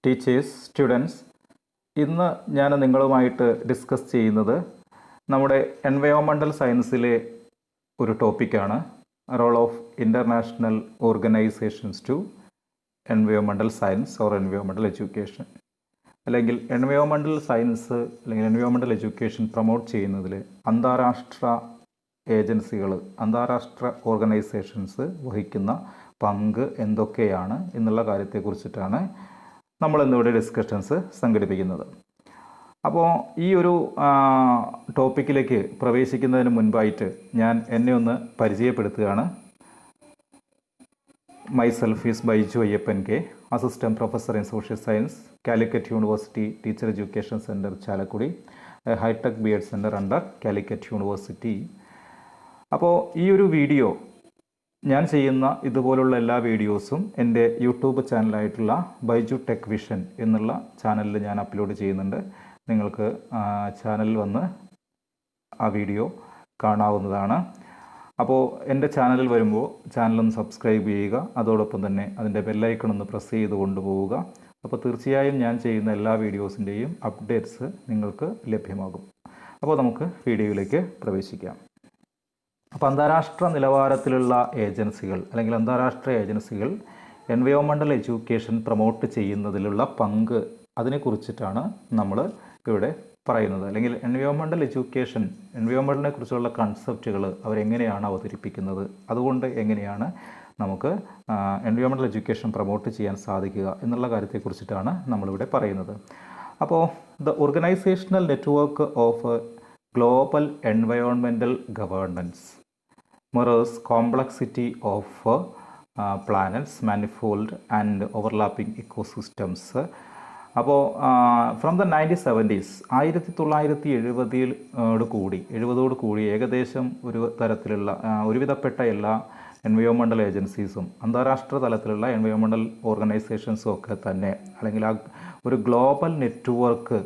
Teachers, students, ഇന്ന് ഞാൻ നിങ്ങളുമായിട്ട് ഡിസ്കസ് ചെയ്യുന്നത് നമ്മുടെ എൻവയോൺമെൻറ്റൽ സയൻസിലെ ഒരു ടോപ്പിക്കാണ്. Role of international organisations to environmental science or environmental education. അല്ലെങ്കിൽ എൻവയോൺമെൻറ്റൽ സയൻസ് അല്ലെങ്കിൽ എൻവയോൺമെൻറ്റൽ എഡ്യൂക്കേഷൻ പ്രൊമോട്ട് ചെയ്യുന്നതിൽ അന്താരാഷ്ട്ര ഏജൻസികൾ, അന്താരാഷ്ട്ര ഓർഗനൈസേഷൻസ് വഹിക്കുന്ന പങ്ക് എന്തൊക്കെയാണ് എന്നുള്ള കാര്യത്തെക്കുറിച്ചിട്ടാണ് നമ്മൾ ഇന്നിവിടെ ഡിസ്കഷൻസ് സംഘടിപ്പിക്കുന്നത്. അപ്പോൾ ഈ ഒരു ടോപ്പിക്കിലേക്ക് പ്രവേശിക്കുന്നതിന് മുൻപായിട്ട് ഞാൻ എന്നെ ഒന്ന് പരിചയപ്പെടുത്തുകയാണ്. Myself is Baiju Ayyappan K, assistant professor in social science, Calicut university teacher education centre Chalakudy, hitech B Ed centre under Calicut university. അപ്പോൾ ഈ ഒരു വീഡിയോ, ഞാൻ ചെയ്യുന്ന ഇതുപോലുള്ള എല്ലാ വീഡിയോസും എൻ്റെ യൂട്യൂബ് ചാനലായിട്ടുള്ള ബൈജു ടെക് വിഷൻ എന്നുള്ള ചാനലിൽ ഞാൻ അപ്ലോഡ് ചെയ്യുന്നുണ്ട്. നിങ്ങൾക്ക് ചാനലിൽ വന്ന് ആ വീഡിയോ കാണാവുന്നതാണ്. അപ്പോൾ എൻ്റെ ചാനലിൽ വരുമ്പോൾ ചാനലൊന്ന് സബ്സ്ക്രൈബ് ചെയ്യുക, അതോടൊപ്പം തന്നെ അതിൻ്റെ ബെല്ലൈക്കൺ ഒന്ന് പ്രസ് ചെയ്ത് കൊണ്ടുപോവുക. അപ്പോൾ തീർച്ചയായും ഞാൻ ചെയ്യുന്ന എല്ലാ വീഡിയോസിൻ്റെയും അപ്ഡേറ്റ്സ് നിങ്ങൾക്ക് ലഭ്യമാകും. അപ്പോൾ നമുക്ക് വീഡിയോയിലേക്ക് പ്രവേശിക്കാം. അപ്പോൾ അന്താരാഷ്ട്ര നിലവാരത്തിലുള്ള ഏജൻസികൾ അല്ലെങ്കിൽ അന്താരാഷ്ട്ര ഏജൻസികൾ എൻവയോൺമെൻറ്റൽ എഡ്യൂക്കേഷൻ പ്രൊമോട്ട് ചെയ്യുന്നതിലുള്ള പങ്ക്, അതിനെക്കുറിച്ചിട്ടാണ് നമ്മൾ ഇവിടെ പറയുന്നത്. അല്ലെങ്കിൽ എൻവയോൺമെൻറ്റൽ എഡ്യൂക്കേഷൻ, എൻവയോൺമെൻറ്റലിനെ കുറിച്ചുള്ള കൺസെപ്റ്റുകൾ അവരെങ്ങനെയാണ് അവതരിപ്പിക്കുന്നത്, അതുകൊണ്ട് എങ്ങനെയാണ് നമുക്ക് എൻവയോൺമെൻറ്റൽ എഡ്യൂക്കേഷൻ പ്രൊമോട്ട് ചെയ്യാൻ സാധിക്കുക എന്നുള്ള കാര്യത്തെക്കുറിച്ചിട്ടാണ് നമ്മളിവിടെ പറയുന്നത്. അപ്പോൾ the organisational network of global environmental governance mirrors complexity of planets, manifold and overlapping ecosystems. അപ്പോൾ ഫ്രം ദ 1970s 1970 കൂടി ഏകദേശം ഒരു തരത്തിലുള്ള ഒരുവിധപ്പെട്ട എല്ലാ എൻവയോൺമെൻറ്റൽ ഏജൻസീസും അന്താരാഷ്ട്ര തലത്തിലുള്ള എൻവയോൺമെൻറ്റൽ ഓർഗനൈസേഷൻസും ഒക്കെ തന്നെ, അല്ലെങ്കിൽ ആ ഒരു global network,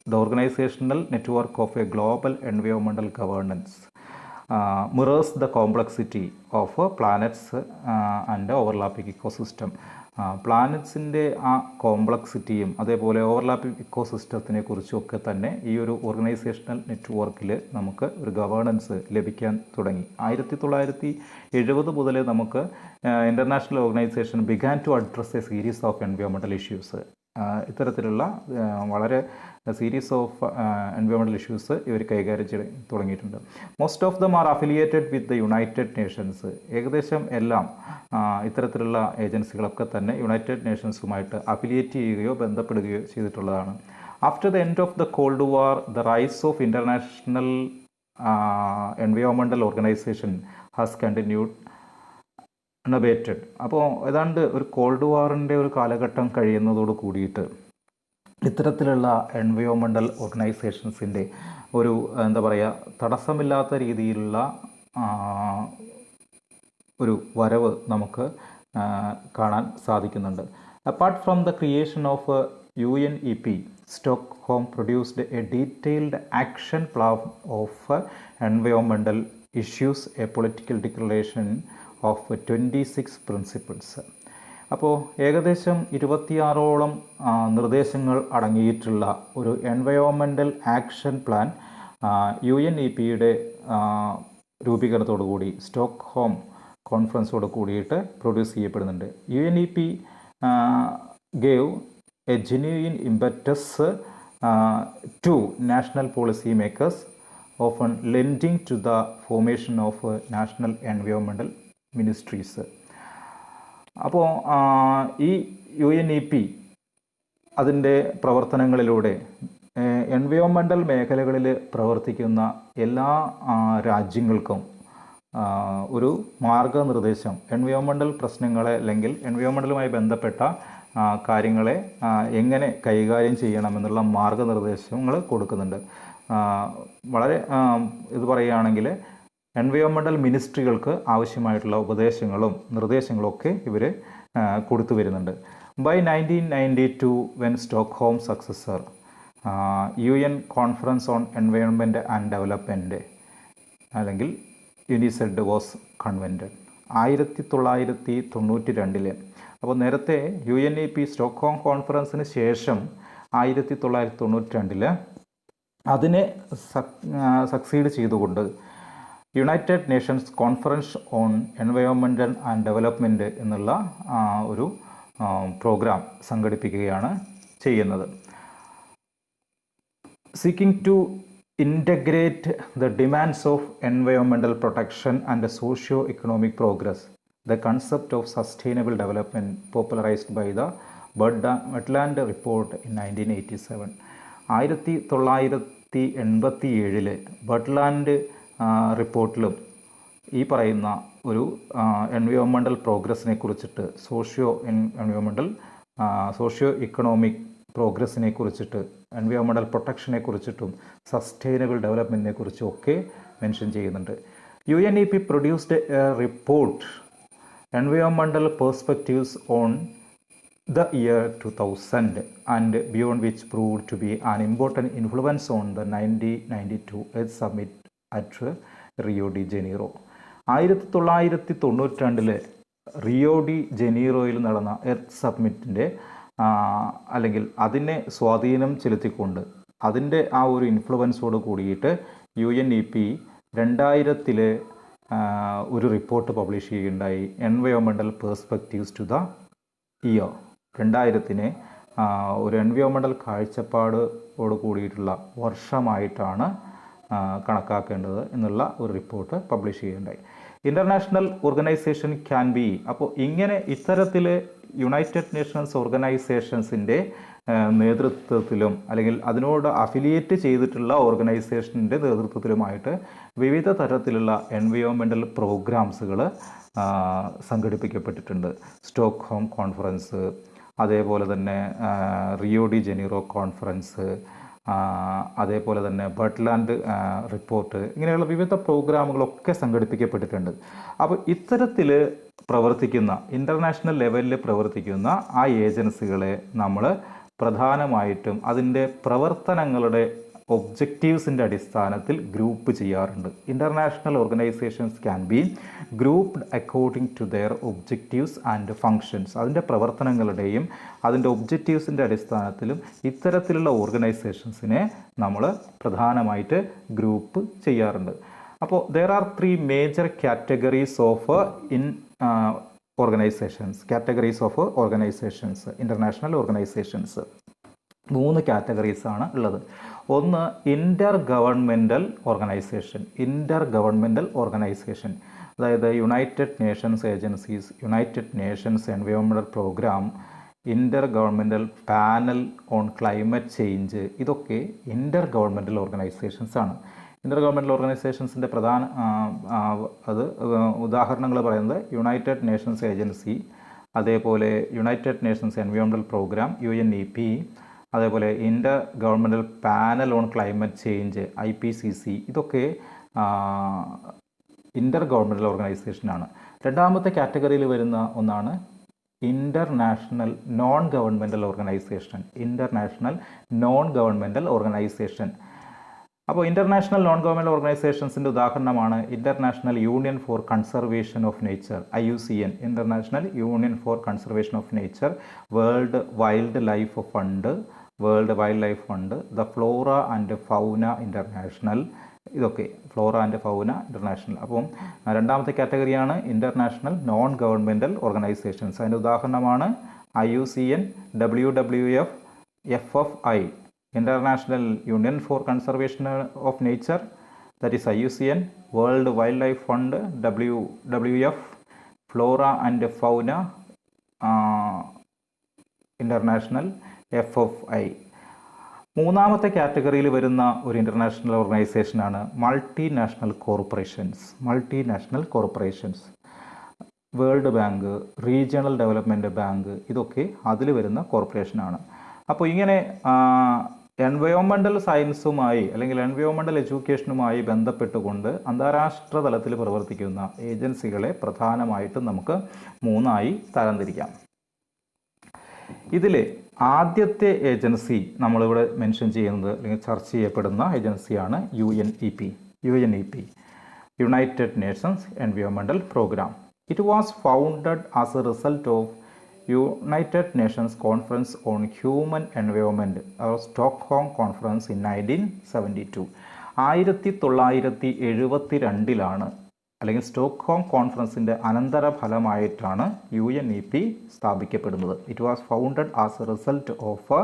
the organizational network of a global environmental governance mirrors the complexity of planets and overlapping ecosystem. പ്ലാനറ്റ്സിൻ്റെ ആ കോംപ്ലക്സിറ്റിയും അതേപോലെ ഓവർലാപ്പിംഗ് ഇക്കോസിസ്റ്റത്തിനെ കുറിച്ചൊക്കെ തന്നെ ഈ ഒരു ഓർഗനൈസേഷണൽ നെറ്റ്വർക്കിൽ നമുക്ക് ഒരു ഗവേണൻസ് ലഭിക്കാൻ തുടങ്ങി. 1970 മുതൽ നമുക്ക് international organisation began to address a series of environmental issues. ഇത്തരത്തിലുള്ള വളരെ സീരീസ് ഓഫ് എൻവയോൺമെൻറ്റൽ ഇഷ്യൂസ് ഇവർ കൈകാര്യം ചെയ്ത് തുടങ്ങിയിട്ടുണ്ട്. Most of them are affiliated with the United Nations. ഏകദേശം എല്ലാം ഇത്തരത്തിലുള്ള ഏജൻസികളൊക്കെ തന്നെ യുണൈറ്റഡ് നേഷൻസുമായിട്ട് അഫിലിയേറ്റ് ചെയ്യുകയോ ബന്ധപ്പെടുകയോ ചെയ്തിട്ടുള്ളതാണ്. After the end of the cold war, the rise of international environmental organisation has continued unabated. അപ്പോൾ ഏതാണ്ട് ഒരു കോൾഡ് വാറിൻ്റെ ഒരു കാലഘട്ടം കഴിയുന്നതോട് കൂടിയിട്ട് ഇത്തരത്തിലുള്ള എൻവയോൺമെൻറ്റൽ ഓർഗനൈസേഷൻസിൻ്റെ ഒരു എന്താ പറയുക, തടസ്സമില്ലാത്ത രീതിയിലുള്ള ഒരു വരവ് നമുക്ക് കാണാൻ സാധിക്കുന്നുണ്ട്. Apart from the creation of UNEP, Stockholm produced a detailed action plan of environmental issues, a political declaration of 26 principles. അപ്പോൾ ഏകദേശം 26ഓളം നിർദ്ദേശങ്ങൾ അടങ്ങിയിട്ടുള്ള ഒരു എൻവയോൺമെൻറ്റൽ ആക്ഷൻ പ്ലാൻ UNEPയുടെ രൂപീകരണത്തോടു കൂടി സ്റ്റോക്ക്ഹോം കോൺഫറൻസോട് കൂടിയിട്ട് പ്രൊഡ്യൂസ് ചെയ്യപ്പെടുന്നുണ്ട്. UNEP gave a genuine impetus to national policy makers, often lending to the formation of national environmental ministries. അപ്പോൾ ഈ UNEP അതിൻ്റെ പ്രവർത്തനങ്ങളിലൂടെ എൻവയോൺമെൻറ്റൽ മേഖലകളിൽ പ്രവർത്തിക്കുന്ന എല്ലാ രാജ്യങ്ങൾക്കും ഒരു മാർഗനിർദ്ദേശം, എൻവയോൺമെൻറ്റൽ പ്രശ്നങ്ങളെ അല്ലെങ്കിൽ എൻവയോൺമെൻറ്റലുമായി ബന്ധപ്പെട്ട കാര്യങ്ങളെ എങ്ങനെ കൈകാര്യം ചെയ്യണമെന്നുള്ള മാർഗനിർദ്ദേശങ്ങൾ കൊടുക്കുന്നുണ്ട്. വളരെ ഇത് പറയുകയാണെങ്കിൽ എൻവയോൺമെൻറ്റൽ മിനിസ്ട്രികൾക്ക് ആവശ്യമായിട്ടുള്ള ഉപദേശങ്ങളും നിർദ്ദേശങ്ങളും ഒക്കെ ഇവർ കൊടുത്തു വരുന്നുണ്ട്. By 1992, when Stockholm successor UN conference on environment and development അല്ലെങ്കിൽ UNICED വാസ് കൺവെൻറ്റഡ്. 1992 അപ്പോൾ നേരത്തെ UNEP സ്റ്റോക്ക്ഹോം കോൺഫറൻസിന് ശേഷം 1992 അതിനെ സക്സീഡ് ചെയ്തുകൊണ്ട് United Nations conference on environmental and development എന്നുള്ള ഒരു പ്രോഗ്രാം സംഘടിപ്പിക്കുകയാണ് ചെയ്യുന്നത്. Seeking to integrate the demands of environmental protection and socio-economic progress, the concept of sustainable development popularized by the Brundtland Report in 1987. 1987 ബർട്ട്ലാൻഡ് റിപ്പോർട്ടിലും ഈ പറയുന്ന ഒരു environmental പ്രോഗ്രസ്സിനെ കുറിച്ചിട്ട് socio economic പ്രോഗ്രസ്സിനെ കുറിച്ചിട്ട്, environmental പ്രൊട്ടക്ഷനെ കുറിച്ചിട്ടും sustainable ഡെവലപ്മെൻറ്റിനെ കുറിച്ചും ഒക്കെ മെൻഷൻ ചെയ്യുന്നുണ്ട്. UNEP produced A report environmental perspectives on the year 2000 and beyond, which proved to be an important influence on the 1992 Earth Summit at Rio de Janeiro. 1992 Rio de ജനീറോയിൽ നടന്ന earth സബ്മിറ്റിൻ്റെ അല്ലെങ്കിൽ അതിനെ സ്വാധീനം ചെലുത്തിക്കൊണ്ട് അതിൻ്റെ ആ ഒരു ഇൻഫ്ലുവൻസോട് കൂടിയിട്ട് UNEP 2000 ഒരു റിപ്പോർട്ട് പബ്ലിഷ് ചെയ്യുകയുണ്ടായി. Environmental perspectives to the year. 2000 ഒരു എൻവയോൺമെൻറ്റൽ കാഴ്ചപ്പാടോട് കൂടിയിട്ടുള്ള വർഷമായിട്ടാണ് കണക്കാക്കേണ്ടത് എന്നുള്ള ഒരു റിപ്പോർട്ട് പബ്ലിഷ് ചെയ്യുകയുണ്ടായി. ഇൻ്റർനാഷണൽ ഓർഗനൈസേഷൻ ക്യാൻ ബി, അപ്പോൾ ഇങ്ങനെ ഇത്തരത്തിൽ യുണൈറ്റഡ് നേഷൻസ് ഓർഗനൈസേഷൻസിൻ്റെ നേതൃത്വത്തിലും അല്ലെങ്കിൽ അതിനോട് അഫിലിയേറ്റ് ചെയ്തിട്ടുള്ള ഓർഗനൈസേഷൻ്റെ നേതൃത്വത്തിലുമായിട്ട് വിവിധ തരത്തിലുള്ള എൻവയോൺമെൻറ്റൽ പ്രോഗ്രാംസുകൾ സംഘടിപ്പിക്കപ്പെട്ടിട്ടുണ്ട്. സ്റ്റോക്ക്ഹോം കോൺഫറൻസ്, അതേപോലെ തന്നെ റിയോ ഡി ജനീറോ കോൺഫറൻസ്, അതേപോലെ തന്നെ ബർട്ട്ലാൻഡ് റിപ്പോർട്ട്, ഇങ്ങനെയുള്ള വിവിധ പ്രോഗ്രാമുകളൊക്കെ സംഘടിപ്പിക്കപ്പെട്ടിട്ടുണ്ട്. അപ്പോൾ ഇത്തരത്തിൽ പ്രവർത്തിക്കുന്ന, ഇൻ്റർനാഷണൽ ലെവലിൽ പ്രവർത്തിക്കുന്ന ആ ഏജൻസികളെ നമ്മൾ പ്രധാനമായിട്ടും അതിൻ്റെ പ്രവർത്തനങ്ങളുടെ ഒബ്ജക്റ്റീവ്സിൻ്റെ അടിസ്ഥാനത്തിൽ ഗ്രൂപ്പ് ചെയ്യാറുണ്ട്. International organisations can be grouped according to their objectives and functions. അതിൻ്റെ പ്രവർത്തനങ്ങളുടെയും അതിൻ്റെ ഒബ്ജക്റ്റീവ്സിൻ്റെ അടിസ്ഥാനത്തിലും ഇത്തരത്തിലുള്ള ഓർഗനൈസേഷൻസിനെ നമ്മൾ പ്രധാനമായിട്ട് ഗ്രൂപ്പ് ചെയ്യാറുണ്ട്. അപ്പോൾ there are 3 major categories of organisations, international organisations. 3 കാറ്റഗറീസാണ് ഉള്ളത്. ഒന്ന് ഇൻ്റർ ഗവൺമെൻറ്റൽ ഓർഗനൈസേഷൻ, അതായത് United Nations agencies, United Nations environmental programme, inter governmental panel on climate change, ഇതൊക്കെ ഇൻ്റർ ഗവൺമെൻറ്റൽ ഓർഗനൈസേഷൻസ് ആണ്. ഇൻ്റർ ഗവൺമെൻറ്റൽ ഓർഗനൈസേഷൻസിൻ്റെ പ്രധാന ഉദാഹരണങ്ങൾ പറയുന്നത് യുണൈറ്റഡ് നേഷൻസ് ഏജൻസി, അതേപോലെ United Nations environmental programme UNEP, അതേപോലെ inter governmental panel on climate change IPCC, ഇതൊക്കെ inter governmental ഓർഗനൈസേഷനാണ്. രണ്ടാമത്തെ കാറ്റഗറിയിൽ വരുന്ന ഒന്നാണ് ഇൻ്റർനാഷണൽ നോൺ ഗവൺമെൻറ്റൽ ഓർഗനൈസേഷൻ. അപ്പോൾ ഇൻ്റർനാഷണൽ നോൺ ഗവൺമെൻറ്റൽ ഓർഗനൈസേഷൻസിൻ്റെ ഉദാഹരണമാണ് international union for conservation of nature IUCN, international union for conservation of nature, world wild life fund, the flora and fauna international, ഇതൊക്കെ flora and fauna international. അപ്പം രണ്ടാമത്തെ കാറ്റഗറിയാണ് international non governmental organisations. അതിൻ്റെ ഉദാഹരണമാണ് IUCN, WWF, FFI, International Union for Conservation of Nature, that is IUCN, World Wildlife Fund, WWF, Flora and Fauna International, FFI. മൂന്നാമത്തെ കാറ്റഗറിയിൽ വരുന്ന ഒരു ഇൻ്റർനാഷണൽ ഓർഗനൈസേഷനാണ് multinational corporations. World bank, regional development bank, ഇതൊക്കെ അതിൽ വരുന്ന കോർപ്പറേഷനാണ്. അപ്പോൾ ഇങ്ങനെ എൻവയോൺമെൻറ്റൽ സയൻസുമായി അല്ലെങ്കിൽ എൻവയോൺമെൻറ്റൽ എഡ്യൂക്കേഷനുമായി ബന്ധപ്പെട്ടുകൊണ്ട് അന്താരാഷ്ട്ര തലത്തിൽ പ്രവർത്തിക്കുന്ന ഏജൻസികളെ പ്രധാനമായിട്ടും നമുക്ക് 3ആയി തരംതിരിക്കാം. ഇതിൽ ആദ്യത്തെ ഏജൻസി നമ്മളിവിടെ മെൻഷൻ ചെയ്യുന്നത് അല്ലെങ്കിൽ ചർച്ച ചെയ്യപ്പെടുന്ന ഏജൻസിയാണ് UNEP, United Nations environmental programme. It was founded as a result of United Nations conference on human environment Stockholm conference in 1972. 1972 അല്ലെങ്കിൽ സ്റ്റോക്ക്ഹോം കോൺഫറൻസിൻ്റെ അനന്തരഫലമായിട്ടാണ് UNEP സ്ഥാപിക്കപ്പെടുന്നത്. It was founded as a result of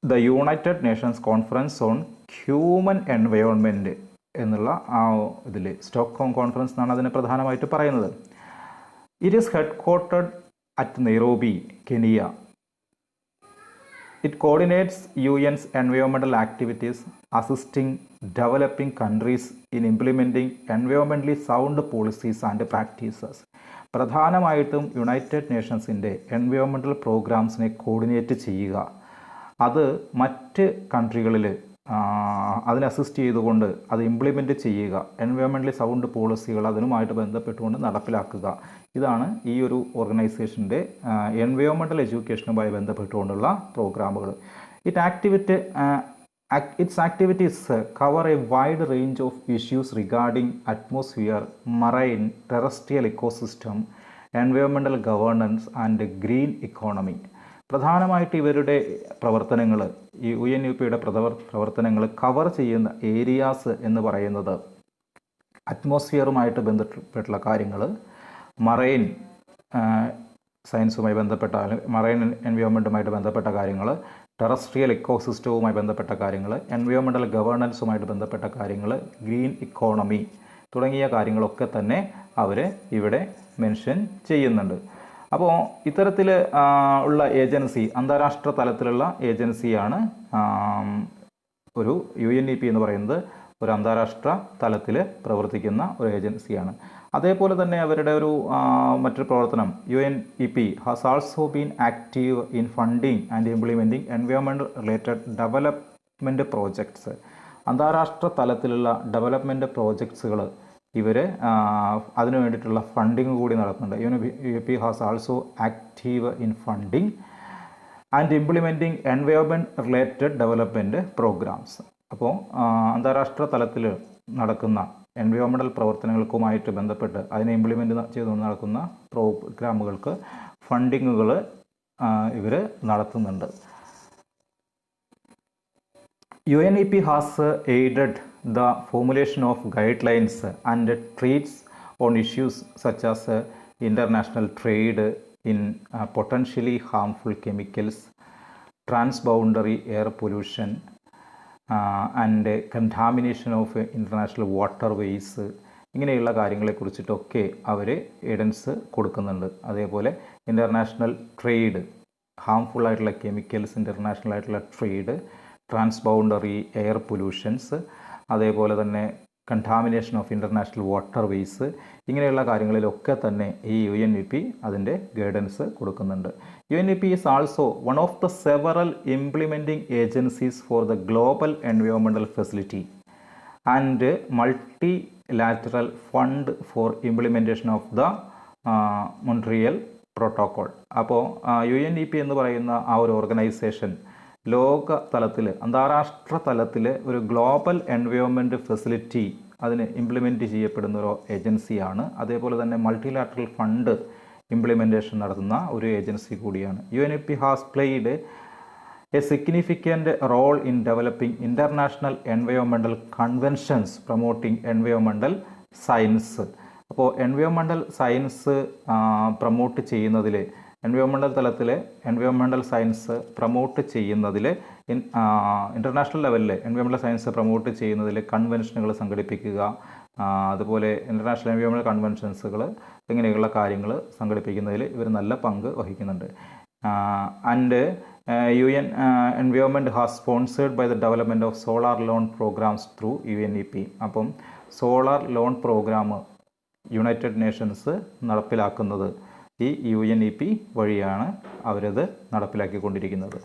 the United Nations conference on human environment എന്നുള്ള ആ ഇതിൽ Stockholm conference എന്നാണ് അതിനെ പ്രധാനമായിട്ട് പറയുന്നത്. It is headquartered at Nairobi, Kenya. It coordinates UN's environmental activities, assisting developing countries in implementing environmentally sound policies and practices. പ്രധാനമായിട്ടും United നേഷൻസിൻ്റെ environmental പ്രോഗ്രാംസിനെ coordinate ചെയ്യുക, അത് മറ്റ് കൺട്രികളിൽ അതിനെ അസിസ്റ്റ് ചെയ്തുകൊണ്ട് അത് ഇംപ്ലിമെൻറ്റ് ചെയ്യുക, എൻവയോൺമെൻ്റലി സൗണ്ട് പോളിസികൾ അതിനുമായിട്ട് ബന്ധപ്പെട്ടുകൊണ്ട് നടപ്പിലാക്കുക. ഇതാണ് ഈ ഒരു ഓർഗനൈസേഷൻ്റെ എൻവയോൺമെൻ്റൽ എഡ്യൂക്കേഷനുമായി ബന്ധപ്പെട്ടുകൊണ്ടുള്ള പ്രോഗ്രാമുകൾ. Its activities cover a wide range of issues regarding atmosphere, marine, terrestrial ecosystem, എൻവയോൺമെൻ്റൽ ഗവേണൻസ് ആൻഡ് ഗ്രീൻ ഇക്കോണമി. പ്രധാനമായിട്ട് ഇവരുടെ പ്രവർത്തനങ്ങൾ, ഈ UNEPയുടെ പ്രവർത്തനങ്ങൾ കവർ ചെയ്യുന്ന ഏരിയാസ് എന്ന് പറയുന്നത് അറ്റ്മോസ്ഫിയറുമായിട്ട് ബന്ധപ്പെട്ടുള്ള കാര്യങ്ങൾ, മറൈൻ സയൻസുമായി ബന്ധപ്പെട്ട മറൈൻ എൻവയോൺമെൻറ്റുമായിട്ട് ബന്ധപ്പെട്ട കാര്യങ്ങൾ, ടെറസ്ട്രിയൽ ഇക്കോസിസ്റ്റവുമായി ബന്ധപ്പെട്ട കാര്യങ്ങൾ, എൻവയോൺമെൻ്റൽ ഗവേണൻസുമായിട്ട് ബന്ധപ്പെട്ട കാര്യങ്ങൾ, ഗ്രീൻ ഇക്കോണമി തുടങ്ങിയ കാര്യങ്ങളൊക്കെ തന്നെ അവർ ഇവിടെ മെൻഷൻ ചെയ്യുന്നുണ്ട്. അപ്പോൾ ഇത്തരത്തിൽ ഉള്ള ഏജൻസി, അന്താരാഷ്ട്ര തലത്തിലുള്ള ഏജൻസിയാണ് ഒരു UNEP എന്ന് പറയുന്നത്. ഒരു അന്താരാഷ്ട്ര തലത്തിൽ പ്രവർത്തിക്കുന്ന ഒരു ഏജൻസിയാണ്. അതേപോലെ തന്നെ അവരുടെ ഒരു മറ്റൊരു പ്രവർത്തനം, UNEP has also been active in funding and implementing environment related development projects. അന്താരാഷ്ട്ര തലത്തിലുള്ള ഡെവലപ്മെൻറ്റ് പ്രോജക്ട്സുകൾ ഇവർ അതിനു വേണ്ടിയിട്ടുള്ള ഫണ്ടിങ് കൂടി നടത്തുന്നുണ്ട്. UNEP has also active in funding and implementing environment related development programmes. അപ്പോൾ അന്താരാഷ്ട്ര തലത്തിൽ നടക്കുന്ന എൻവയോൺമെൻ്റൽ പ്രവർത്തനങ്ങൾക്കുമായിട്ട് ബന്ധപ്പെട്ട് അതിനെ ഇംപ്ലിമെൻ്റ് ചെയ്തു നടക്കുന്ന പ്രോഗ്രാമുകൾക്ക് ഫണ്ടിങ്ങുകൾ ഇവർ നടത്തുന്നുണ്ട്. UNEP has aided the formulation of guidelines and treats on issues such as international trade in potentially harmful chemicals, transboundary air pollution, and contamination of international waterways. ഇങ്ങനെയുള്ള കാര്യങ്ങളെക്കുറിച്ചിട്ടൊക്കെ അവർ എയ്ഡൻസ് കൊടുക്കുന്നുണ്ട്. അതേപോലെ ഇൻ്റർനാഷണൽ ട്രേഡ്, ഹാംഫുൾ ആയിട്ടുള്ള chemicals, international ആയിട്ടുള്ള trade, transboundary air pollutions, അതേപോലെ തന്നെ contamination of international വാട്ടർവേയ്സ്, ഇങ്ങനെയുള്ള കാര്യങ്ങളിലൊക്കെ തന്നെ ഈ UNEP അതിൻ്റെ ഗൈഡൻസ് കൊടുക്കുന്നുണ്ട്. UNEP is also one of the several implementing agencies for the global environmental facility and multilateral fund for implementation of the Montreal protocol. അപ്പോൾ UNEP എന്ന് പറയുന്ന ആ ഒരു ഓർഗനൈസേഷൻ ലോക തലത്തിൽ, അന്താരാഷ്ട്ര തലത്തിൽ ഒരു ഗ്ലോബൽ എൻവയോൺമെൻറ്റ് ഫെസിലിറ്റി അതിന് ഇംപ്ലിമെൻറ്റ് ചെയ്യപ്പെടുന്ന ഒരു ഏജൻസിയാണ്. അതേപോലെ തന്നെ മൾട്ടിലാറ്ററൽ ഫണ്ട് ഇംപ്ലിമെൻറ്റേഷൻ നടത്തുന്ന ഒരു ഏജൻസി കൂടിയാണ്. UNEP has played a significant role in developing international environmental conventions promoting environmental science. അപ്പോൾ എൻവയോൺമെൻറ്റൽ സയൻസ് പ്രൊമോട്ട് ചെയ്യുന്നതിൽ, എൻവയോൺമെൻറ്റൽ തലത്തിൽ എൻവയോൺമെൻറ്റൽ സയൻസ് പ്രൊമോട്ട് ചെയ്യുന്നതിൽ, ഇൻ്റർനാഷണൽ ലെവലിൽ എൻവയോൺമെൻറ്റൽ സയൻസ് പ്രൊമോട്ട് ചെയ്യുന്നതിൽ കൺവെൻഷനുകൾ സംഘടിപ്പിക്കുക, അതുപോലെ ഇൻ്റർനാഷണൽ എൻവയോൺമെൻറ്റൽ കൺവെൻഷൻസുകൾ, ഇങ്ങനെയുള്ള കാര്യങ്ങൾ സംഘടിപ്പിക്കുന്നതിൽ ഇവർ നല്ല പങ്ക് വഹിക്കുന്നുണ്ട്. And UN environment has sponsored by the development of solar loan programmes through UNEP. അപ്പം solar loan programme United Nations നടപ്പിലാക്കുന്നത് ഈ UNEP വഴിയാണ് അവരത് നടപ്പിലാക്കിക്കൊണ്ടിരിക്കുന്നത്.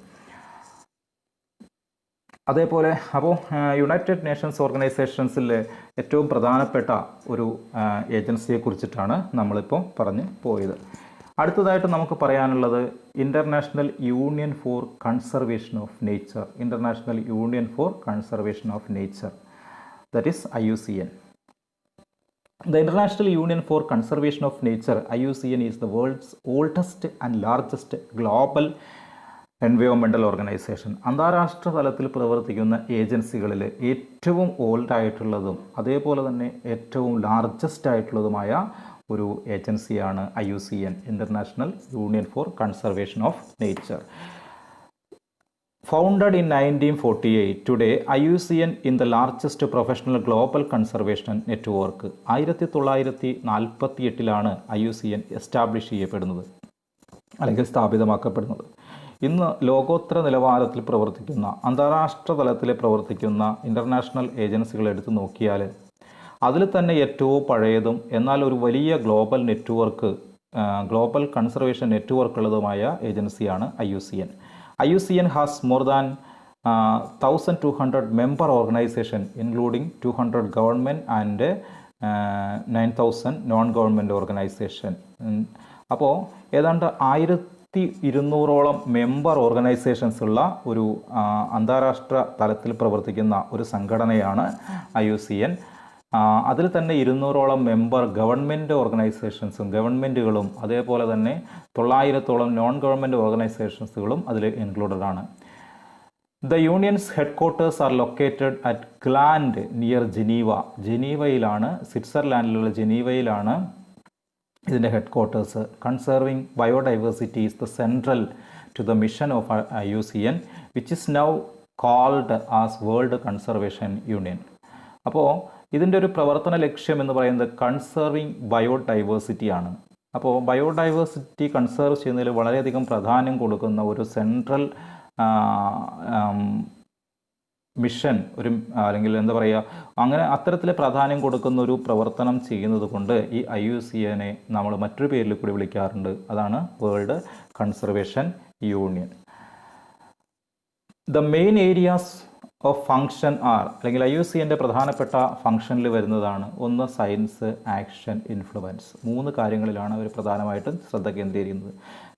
അതേപോലെ അപ്പോൾ യുണൈറ്റഡ് നേഷൻസ് ഓർഗനൈസേഷൻസിൽ ഏറ്റവും പ്രധാനപ്പെട്ട ഒരു ഏജൻസിയെക്കുറിച്ചിട്ടാണ് നമ്മളിപ്പോൾ പറഞ്ഞു പോയത്. അടുത്തതായിട്ട് നമുക്ക് പറയാനുള്ളത് international union for conservation of nature. International union for conservation of nature, that is IUCN. The International Union for Conservation of Nature, IUCN, is the world's oldest and largest global എൻവയോൺമെൻ്റൽ ഓർഗനൈസേഷൻ. അന്താരാഷ്ട്ര തലത്തിൽ പ്രവർത്തിക്കുന്ന ഏജൻസികളിൽ ഏറ്റവും ഓൾഡായിട്ടുള്ളതും അതേപോലെ തന്നെ ഏറ്റവും largest ആയിട്ടുള്ളതുമായ ഒരു ഏജൻസിയാണ് IUCN, international union for conservation of nature. Founded in 1948, today IUCN is the largest professional global conservation network. 1948 IUCN establish ചെയ്യപ്പെടുന്നത് അല്ലെങ്കിൽ സ്ഥാപിതമാക്കപ്പെടുന്നത്. ഇന്ന് ലോകോത്തര നിലവാരത്തിൽ പ്രവർത്തിക്കുന്ന അന്താരാഷ്ട്ര തലത്തിൽ പ്രവർത്തിക്കുന്ന ഇൻ്റർനാഷണൽ ഏജൻസികൾ എടുത്തു നോക്കിയാൽ അതിൽ തന്നെ ഏറ്റവും പഴയതും എന്നാൽ ഒരു വലിയ global network, global conservation network ഉള്ളതുമായ ഏജൻസിയാണ് IUCN. IUCN has more than 1,200 member organization, including 200 government and 9,000 non-government organization. അപ്പോൾ ഏതാണ്ട് 1,200ഓളം മെമ്പർ ഓർഗനൈസേഷൻസ് ഉള്ള ഒരു അന്താരാഷ്ട്ര തലത്തിൽ പ്രവർത്തിക്കുന്ന ഒരു സംഘടനയാണ് IUCN. അതിൽ തന്നെ 200ഓളം മെമ്പർ ഗവൺമെൻറ് ഓർഗനൈസേഷൻസും ഗവൺമെൻറ്റുകളും അതേപോലെ തന്നെ 900ഓളം നോൺ ഗവൺമെൻറ് ഓർഗനൈസേഷൻസുകളും അതിൽ ഇൻക്ലൂഡഡ് ആണ്. The union's headquarters are located at Gland near Geneva. ജനീവയിലാണ്, സ്വിറ്റ്സർലാൻഡിലുള്ള ജനീവയിലാണ് ഇതിൻ്റെ headquarters. Conserving biodiversity is the central to the mission of IUCN, which is now called as world conservation union. അപ്പോൾ ഇതിൻ്റെ ഒരു പ്രവർത്തന ലക്ഷ്യം എന്ന് പറയുന്നത് കൺസർവിങ് ബയോഡൈവേഴ്സിറ്റി ആണ്. അപ്പോൾ ബയോഡൈവേഴ്സിറ്റി കൺസർവ് ചെയ്യുന്നതിൽ വളരെയധികം പ്രാധാന്യം കൊടുക്കുന്ന ഒരു സെൻട്രൽ മിഷൻ, ഒരു അല്ലെങ്കിൽ എന്താ പറയുക, അങ്ങനെ അത്തരത്തിൽ പ്രാധാന്യം കൊടുക്കുന്ന ഒരു പ്രവർത്തനം ചെയ്യുന്നത് കൊണ്ട് ഈ IUCN നമ്മൾ മറ്റൊരു പേരിൽ കൂടി വിളിക്കാറുണ്ട്. അതാണ് world conservation union. The main areas of function are, അല്ലെങ്കിൽ IUCNൻ്റെ പ്രധാനപ്പെട്ട ഫങ്ഷനിൽ വരുന്നതാണ് ഒന്ന് സയൻസ്, ആക്ഷൻ, ഇൻഫ്ലുവൻസ്. 3 കാര്യങ്ങളിലാണ് അവർ പ്രധാനമായിട്ടും ശ്രദ്ധ കേന്ദ്രീകരിക്കുന്നത്.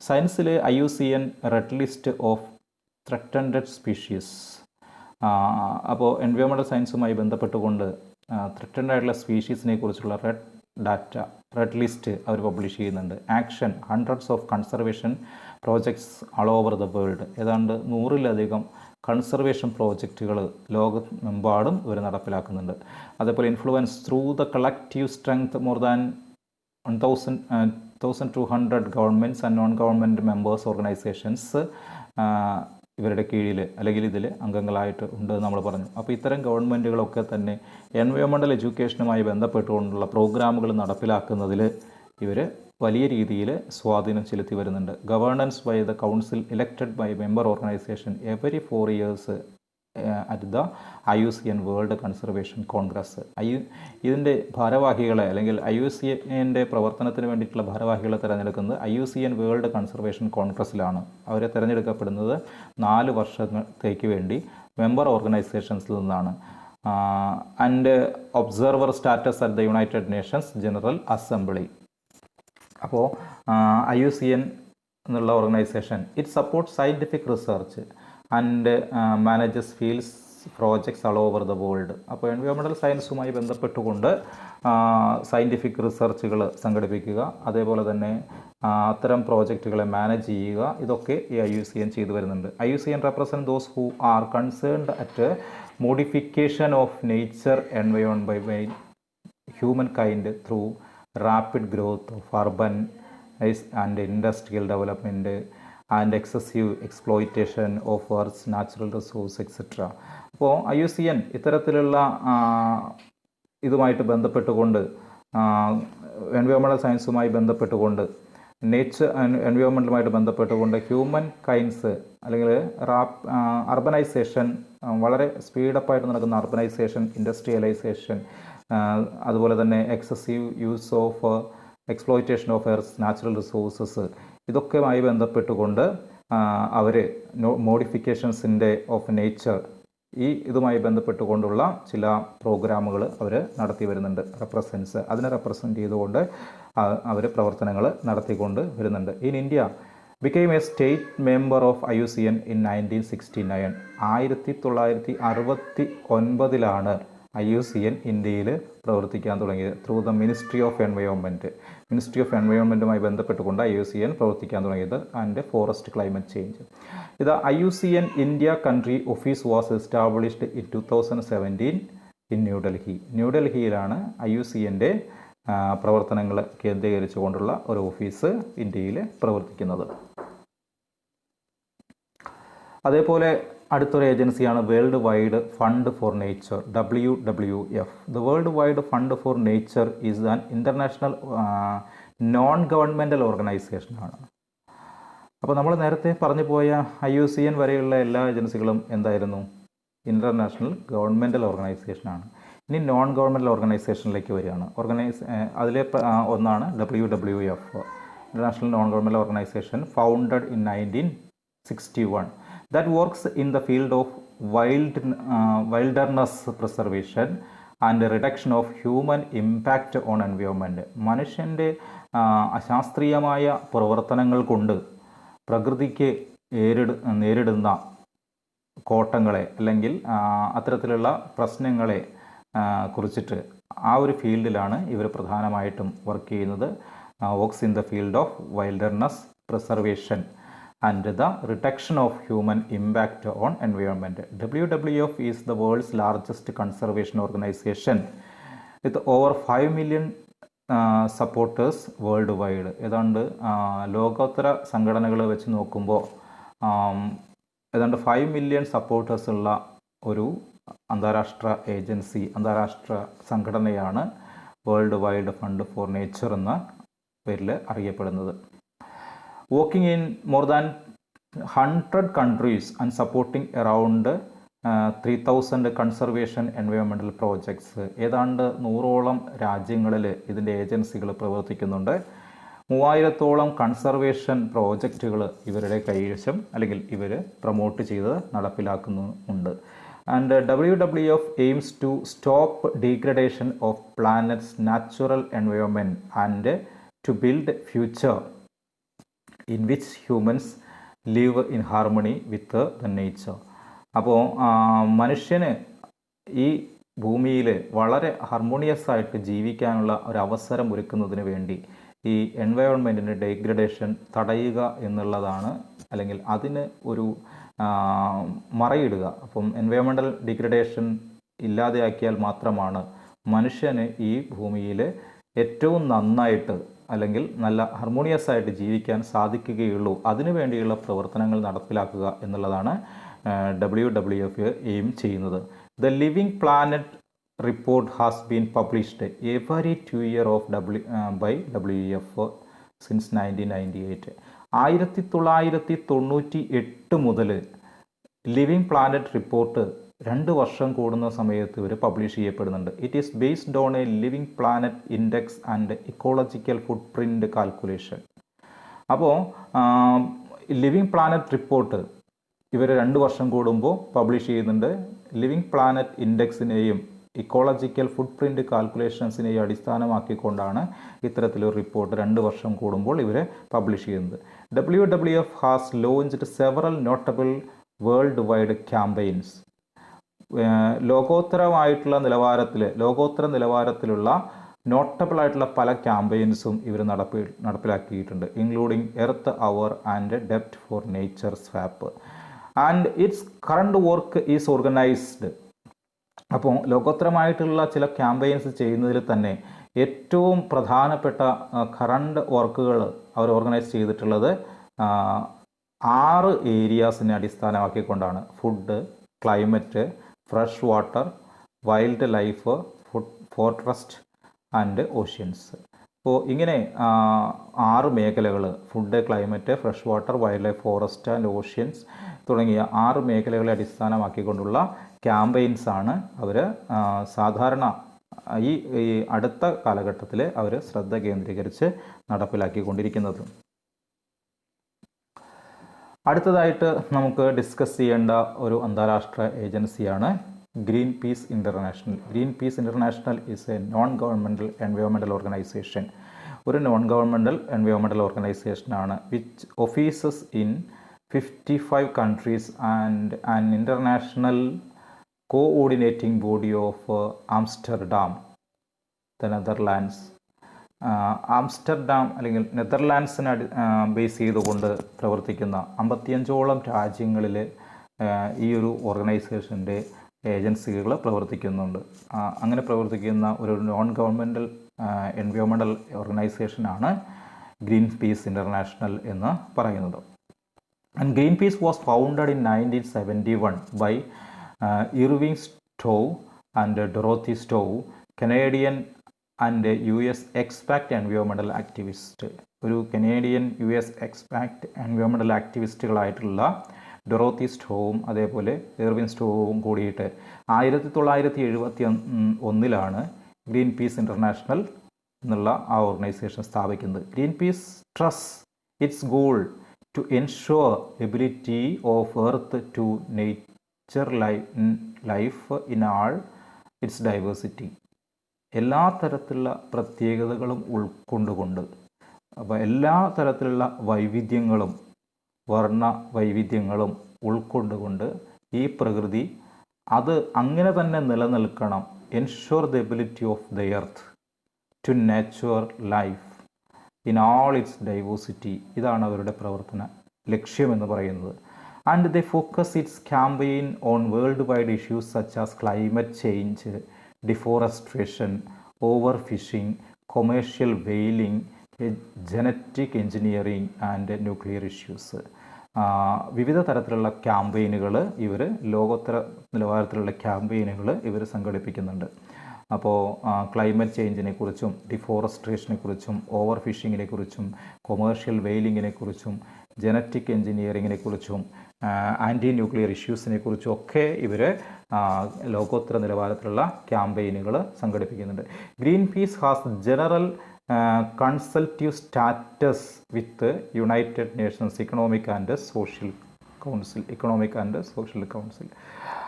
സയൻസിൽ IUCN red list of threatened species. അപ്പോൾ എൻവയോൺമെൻ്റൽ സയൻസുമായി ബന്ധപ്പെട്ടുകൊണ്ട് ത്രെറ്റൻഡ് ആയിട്ടുള്ള സ്പീഷീസിനെ കുറിച്ചുള്ള റെഡ് ലിസ്റ്റ് അവർ പബ്ലിഷ് ചെയ്യുന്നുണ്ട്. Action, hundreds of conservation projects all over the world. ഏതാണ്ട് 100-ലധികം കൺസർവേഷൻ പ്രോജക്റ്റുകൾ ലോകമെമ്പാടും ഇവർ നടപ്പിലാക്കുന്നുണ്ട്. അതേപോലെ influence, through the collective strength more than 1,200 governments and non government members organisations ഇവരുടെ കീഴിൽ അല്ലെങ്കിൽ ഇതിൽ അംഗങ്ങളായിട്ട് ഉണ്ട് നമ്മൾ പറഞ്ഞു. അപ്പോൾ ഇത്തരം ഗവൺമെൻറ്റുകളൊക്കെ തന്നെ എൻവയോൺമെൻ്റൽ എഡ്യൂക്കേഷനുമായി ബന്ധപ്പെട്ടുകൊണ്ടുള്ള പ്രോഗ്രാമുകൾ നടപ്പിലാക്കുന്നതിൽ ഇവർ വലിയ രീതിയിൽ സ്വാധീനം ചെലുത്തി വരുന്നുണ്ട്. Governance by the council elected by member organisation every 4 years at the IUCN world conservation congress. ഇതിൻ്റെ ഭാരവാഹികളെ അല്ലെങ്കിൽ IUCNൻ്റെ പ്രവർത്തനത്തിന് വേണ്ടിയിട്ടുള്ള ഭാരവാഹികളെ തിരഞ്ഞെടുക്കുന്നത് IUCN വേൾഡ് കൺസർവേഷൻ കോൺഗ്രസ്സിലാണ്. അവരെ തിരഞ്ഞെടുക്കപ്പെടുന്നത് 4 വർഷത്തേക്ക് വേണ്ടി മെമ്പർ ഓർഗനൈസേഷൻസിൽ നിന്നാണ്. And observer status at the United Nations general assembly. അപ്പോൾ IUCN എന്നുള്ള organisation it support scientific research and manages fields projects all over the world. അപ്പോൾ എൻവയോൺമെൻ്റൽ സയൻസുമായി ബന്ധപ്പെട്ടുകൊണ്ട് സയൻറ്റിഫിക് റിസർച്ചുകൾ സംഘടിപ്പിക്കുക, അതേപോലെ തന്നെ അത്തരം പ്രോജക്റ്റുകളെ മാനേജ് ചെയ്യുക, ഇതൊക്കെ ഈ IUCN ചെയ്തു വരുന്നുണ്ട്. IUCN represent those who are concerned at modification of nature environment by human kind through rapid growth of urban and industrial development and excessive exploitation of earth's natural resource etcetera. അപ്പോൾ IUCN ഇത്തരത്തിലുള്ള ഇതുമായിട്ട് ബന്ധപ്പെട്ടുകൊണ്ട് എൻവയോൺമെൻ്റൽ സയൻസുമായി ബന്ധപ്പെട്ടുകൊണ്ട് എൻവയോൺമെൻറ്റുമായിട്ട് ബന്ധപ്പെട്ടുകൊണ്ട് human kinds അല്ലെങ്കിൽ urbanisation, വളരെ സ്പീഡപ്പായിട്ട് നടക്കുന്ന urbanisation, industrialisation, അതുപോലെ തന്നെ excessive use of exploitation of earth's natural resources, ഇതൊക്കെയുമായി ബന്ധപ്പെട്ടുകൊണ്ട് അവർ മോഡിഫിക്കേഷൻസിൻ്റെ ഓഫ് നേച്ചർ ഇതുമായി ബന്ധപ്പെട്ടുകൊണ്ടുള്ള ചില പ്രോഗ്രാമുകൾ അവർ നടത്തി വരുന്നുണ്ട്. അതിനെ റെപ്രസെൻറ്റ് ചെയ്തുകൊണ്ട് അവർ പ്രവർത്തനങ്ങൾ നടത്തിക്കൊണ്ട് വരുന്നുണ്ട്. In India became a state member of IUCN in 1969. 1969 IUCN ഇന്ത്യയിൽ പ്രവർത്തിക്കാൻ തുടങ്ങിയത് ത്രൂ ദ മിനിസ്ട്രി ഓഫ് എൻവയോൺമെൻറ്റുമായി ബന്ധപ്പെട്ടുകൊണ്ട് IUCN പ്രവർത്തിക്കാൻ തുടങ്ങിയത് ആൻഡ് ഫോറസ്റ്റ് ക്ലൈമറ്റ് ചേഞ്ച്. ഇത് IUCN India country office was established in 2017 in ന്യൂഡൽഹിയിലാണ് IUCNൻ്റെ പ്രവർത്തനങ്ങൾ കേന്ദ്രീകരിച്ചുകൊണ്ടുള്ള ഒരു ഓഫീസ് ഇന്ത്യയിൽ പ്രവർത്തിക്കുന്നത്. അതേപോലെ അടുത്തൊരു ഏജൻസിയാണ് world wide fund for nature, WWF. The world wide fund for nature is an international non governmental ഓർഗനൈസേഷനാണ്. അപ്പോൾ നമ്മൾ നേരത്തെ പറഞ്ഞു പോയ IUCN വരെയുള്ള എല്ലാ ഏജൻസികളും എന്തായിരുന്നു? ഇൻ്റർനാഷണൽ ഗവൺമെൻറ്റൽ ഓർഗനൈസേഷനാണ്. ഇനി നോൺ ഗവൺമെൻറ്റൽ ഓർഗനൈസേഷനിലേക്ക് വരികയാണ്. അതിലെ ഒന്നാണ് WWF, international non governmental organisation, founded in 1961. that works in the field of wilderness preservation and reduction of human impact on environment. മനുഷ്യൻ്റെ അശാസ്ത്രീയമായ പ്രവർത്തനങ്ങൾ കൊണ്ട് പ്രകൃതിക്ക് നേരിടുന്ന കോട്ടങ്ങളെ അല്ലെങ്കിൽ അത്തരത്തിലുള്ള പ്രശ്നങ്ങളെ കുറിച്ചിട്ട് ആ ഒരു ഫീൽഡിലാണ് ഇവർ പ്രധാനമായിട്ടും വർക്ക് ചെയ്യുന്നത്. Works in the field of wilderness preservation and the reduction of human impact on environment. WWF is the world's largest conservation organization with over 5 million supporters worldwide. ഏതാണ്ട് ലോകോത്തര സംഘടനകൾ വെച്ച് നോക്കുമ്പോൾ ഏതാണ്ട് 5 മില്യൺ സപ്പോർട്ടേഴ്സ് ഉള്ള ഒരു അന്താരാഷ്ട്ര സംഘടനയാണ് world wide fund for nature എന്ന പേരിൽ അറിയപ്പെടുന്നത്. Working in more than 100 countries and supporting around 3,000 conservation environmental projects. ഏതാണ്ട് 100ഓളം രാജ്യങ്ങളിൽ ഇതിൻ്റെ ഏജൻസികൾ പ്രവർത്തിക്കുന്നുണ്ട്. 3000ഓളം കൺസർവേഷൻ പ്രോജക്റ്റുകൾ ഇവരുടെ കൈവശം അല്ലെങ്കിൽ ഇവർ പ്രൊമോട്ട് ചെയ്ത് നടപ്പിലാക്കുന്നുണ്ട്. And WWF aims to stop degradation of planet's natural environment and to build future in which humans live in harmony with the nature. അപ്പോൾ മനുഷ്യന് ഈ ഭൂമിയിൽ വളരെ ഹാർമോണിയസ് ആയിട്ട് ജീവിക്കാനുള്ള ഒരു അവസരം ഒരുക്കുന്നതിന് വേണ്ടി ഈ എൻവയോൺമെൻറ്റിൻ്റെ ഡീഗ്രഡേഷൻ തടയുക എന്നുള്ളതാണ്, അല്ലെങ്കിൽ അതിന് ഒരു മറയിടുക. അപ്പം എൻവയോൺമെൻ്റൽ ഡീഗ്രഡേഷൻ ഇല്ലാതെയാക്കിയാൽ മാത്രമാണ് മനുഷ്യന് ഈ ഭൂമിയിൽ ഏറ്റവും നന്നായിട്ട് അല്ലെങ്കിൽ നല്ല ഹാർമോണിയസ് ആയിട്ട് ജീവിക്കാൻ സാധിക്കുകയുള്ളൂ. അതിനു വേണ്ടിയുള്ള പ്രവർത്തനങ്ങൾ നടപ്പിലാക്കുക എന്നുള്ളതാണ് WWF എയിം ചെയ്യുന്നത്. The living planet report has been published every 2 years by WWF since 1998. 1998 മുതൽ ലിവിങ് പ്ലാനറ്റ് റിപ്പോർട്ട് 2 വർഷം കൂടുന്ന സമയത്ത് ഇവർ പബ്ലിഷ് ചെയ്യപ്പെടുന്നുണ്ട്. It is based on a living planet index and ecological footprint calculation. അപ്പോൾ living planet report ഇവർ 2 വർഷം കൂടുമ്പോൾ പബ്ലിഷ് ചെയ്യുന്നുണ്ട്. ലിവിങ് പ്ലാനറ്റ് ഇൻഡെക്സിനെയും ഇക്കോളജിക്കൽ ഫുട് പ്രിൻ്റ് കാൽക്കുലേഷൻസിനെയും അടിസ്ഥാനമാക്കിക്കൊണ്ടാണ് ഇത്തരത്തിലൊരു റിപ്പോർട്ട് 2 വർഷം കൂടുമ്പോൾ ഇവർ പബ്ലിഷ് ചെയ്യുന്നത്. WWF has launched several notable world wide campaigns. ലോകോത്തര നിലവാരത്തിലുള്ള നോട്ടബിൾ ആയിട്ടുള്ള പല ക്യാമ്പയിൻസും ഇവർ നടപ്പിലാക്കിയിട്ടുണ്ട്. ഇൻക്ലൂഡിങ് എർത്ത് അവർ ആൻഡ് ഡെപ്റ്റ് for nature swap and its current work is organised. അപ്പോൾ ലോകോത്തരമായിട്ടുള്ള ചില ക്യാമ്പയിൻസ് ചെയ്യുന്നതിൽ തന്നെ ഏറ്റവും പ്രധാനപ്പെട്ട കറണ്ട് വർക്കുകൾ അവർ ഓർഗനൈസ് ചെയ്തിട്ടുള്ളത് 6 ഏരിയാസിനെ അടിസ്ഥാനമാക്കിക്കൊണ്ടാണ്. Food, climate, fresh water, wild life, forest and oceans. അപ്പോൾ ഇങ്ങനെ 6 മേഖലകൾ, food, climate, fresh water, wild life, forest and oceans തുടങ്ങിയ 6 മേഖലകളെ അടിസ്ഥാനമാക്കിക്കൊണ്ടുള്ള ക്യാമ്പയിൻസാണ് അവർ സാധാരണ ഈ അടുത്ത കാലഘട്ടത്തിൽ അവർ ശ്രദ്ധ കേന്ദ്രീകരിച്ച് നടപ്പിലാക്കിക്കൊണ്ടിരിക്കുന്നത്. അടുത്തതായിട്ട് നമുക്ക് ഡിസ്കസ് ചെയ്യേണ്ട ഒരു അന്താരാഷ്ട്ര ഏജൻസിയാണ് Greenpeace international. Greenpeace international is a non governmental environmental organisation. ഒരു നോൺ ഗവൺമെൻറ്റൽ എൻവയോൺമെൻറ്റൽ ഓർഗനൈസേഷനാണ് which offices in 55 countries and an international coordinating body of Amsterdam, the Netherlands. Amsterdam അല്ലെങ്കിൽ നെതർലാൻഡ്സിനെ ബേസ് ചെയ്തുകൊണ്ട് പ്രവർത്തിക്കുന്ന 55ഓളം രാജ്യങ്ങളിൽ ഈ ഒരു ഓർഗനൈസേഷൻ്റെ ഏജൻസികൾ പ്രവർത്തിക്കുന്നുണ്ട്. അങ്ങനെ പ്രവർത്തിക്കുന്ന ഒരു നോൺ ഗവൺമെൻറ്റൽ എൻവയോൺമെൻ്റൽ ഓർഗനൈസേഷനാണ് ഗ്രീൻ പീസ് ഇൻ്റർനാഷണൽ എന്ന് പറയുന്നത്. And Greenpeace was founded in 1971 by Irving Stowe and Dorothy Stowe, Canadian and US expat എൻവയോൺമെൻ്റൽ ആക്ടിവിസ്റ്റ്. ഒരു കനേഡിയൻ US എക്സ്പാക്ട് എൻവയോൺമെൻ്റൽ ആക്ടിവിസ്റ്റുകളായിട്ടുള്ള ഡൊറോത്തി സ്റ്റോവും അതേപോലെ ഇർവിൻ സ്റ്റോവും കൂടിയിട്ട് 1971 ഗ്രീൻ പീസ് ഇൻ്റർനാഷണൽ എന്നുള്ള ആ ഓർഗനൈസേഷൻ സ്ഥാപിക്കുന്നത്. Greenpeace trust its goal to ensure ability of earth to nature life in all its diversity. എല്ലാ തരത്തിലുള്ള പ്രത്യേകതകളും ഉൾക്കൊണ്ടുകൊണ്ട്, അപ്പോൾ എല്ലാ തരത്തിലുള്ള വൈവിധ്യങ്ങളും വർണ്ണ വൈവിധ്യങ്ങളും ഉൾക്കൊണ്ടുകൊണ്ട് ഈ പ്രകൃതി അത് അങ്ങനെ തന്നെ നിലനിൽക്കണം. Ensure the ability of the earth to nurture life in all its diversity. ഇതാണ് അവരുടെ പ്രവർത്തന ലക്ഷ്യമെന്ന് പറയുന്നത്. And the focus its campaign on world wide issues such as climate change, deforestation, over fishing, commercial whaling, genetic engineering and nuclear issues. വിവിധ തരത്തിലുള്ള ക്യാമ്പയിനുകൾ ഇവർ ലോകോത്തര നിലവാരത്തിലുള്ള ക്യാമ്പയിനുകൾ ഇവർ സംഘടിപ്പിക്കുന്നുണ്ട്. അപ്പോൾ ക്ലൈമറ്റ് ചേഞ്ചിനെ കുറിച്ചും ഡിഫോറസ്ട്രേഷനെ കുറിച്ചും ഓവർ ഫിഷിങ്ങിനെ കുറിച്ചും കൊമേഴ്ഷ്യൽ വെയിലിങ്ങിനെ കുറിച്ചും ജനറ്റിക് എഞ്ചിനീയറിങ്ങിനെ കുറിച്ചും ആൻറ്റി ന്യൂക്ലിയർ ഇഷ്യൂസിനെ കുറിച്ചും ഒക്കെ ഇവർ ലോകോത്തര നിലവാരത്തിലുള്ള ക്യാമ്പയിനുകൾ സംഘടിപ്പിക്കുന്നുണ്ട്. Greenpeace has general consultative status with United Nations economic and social council.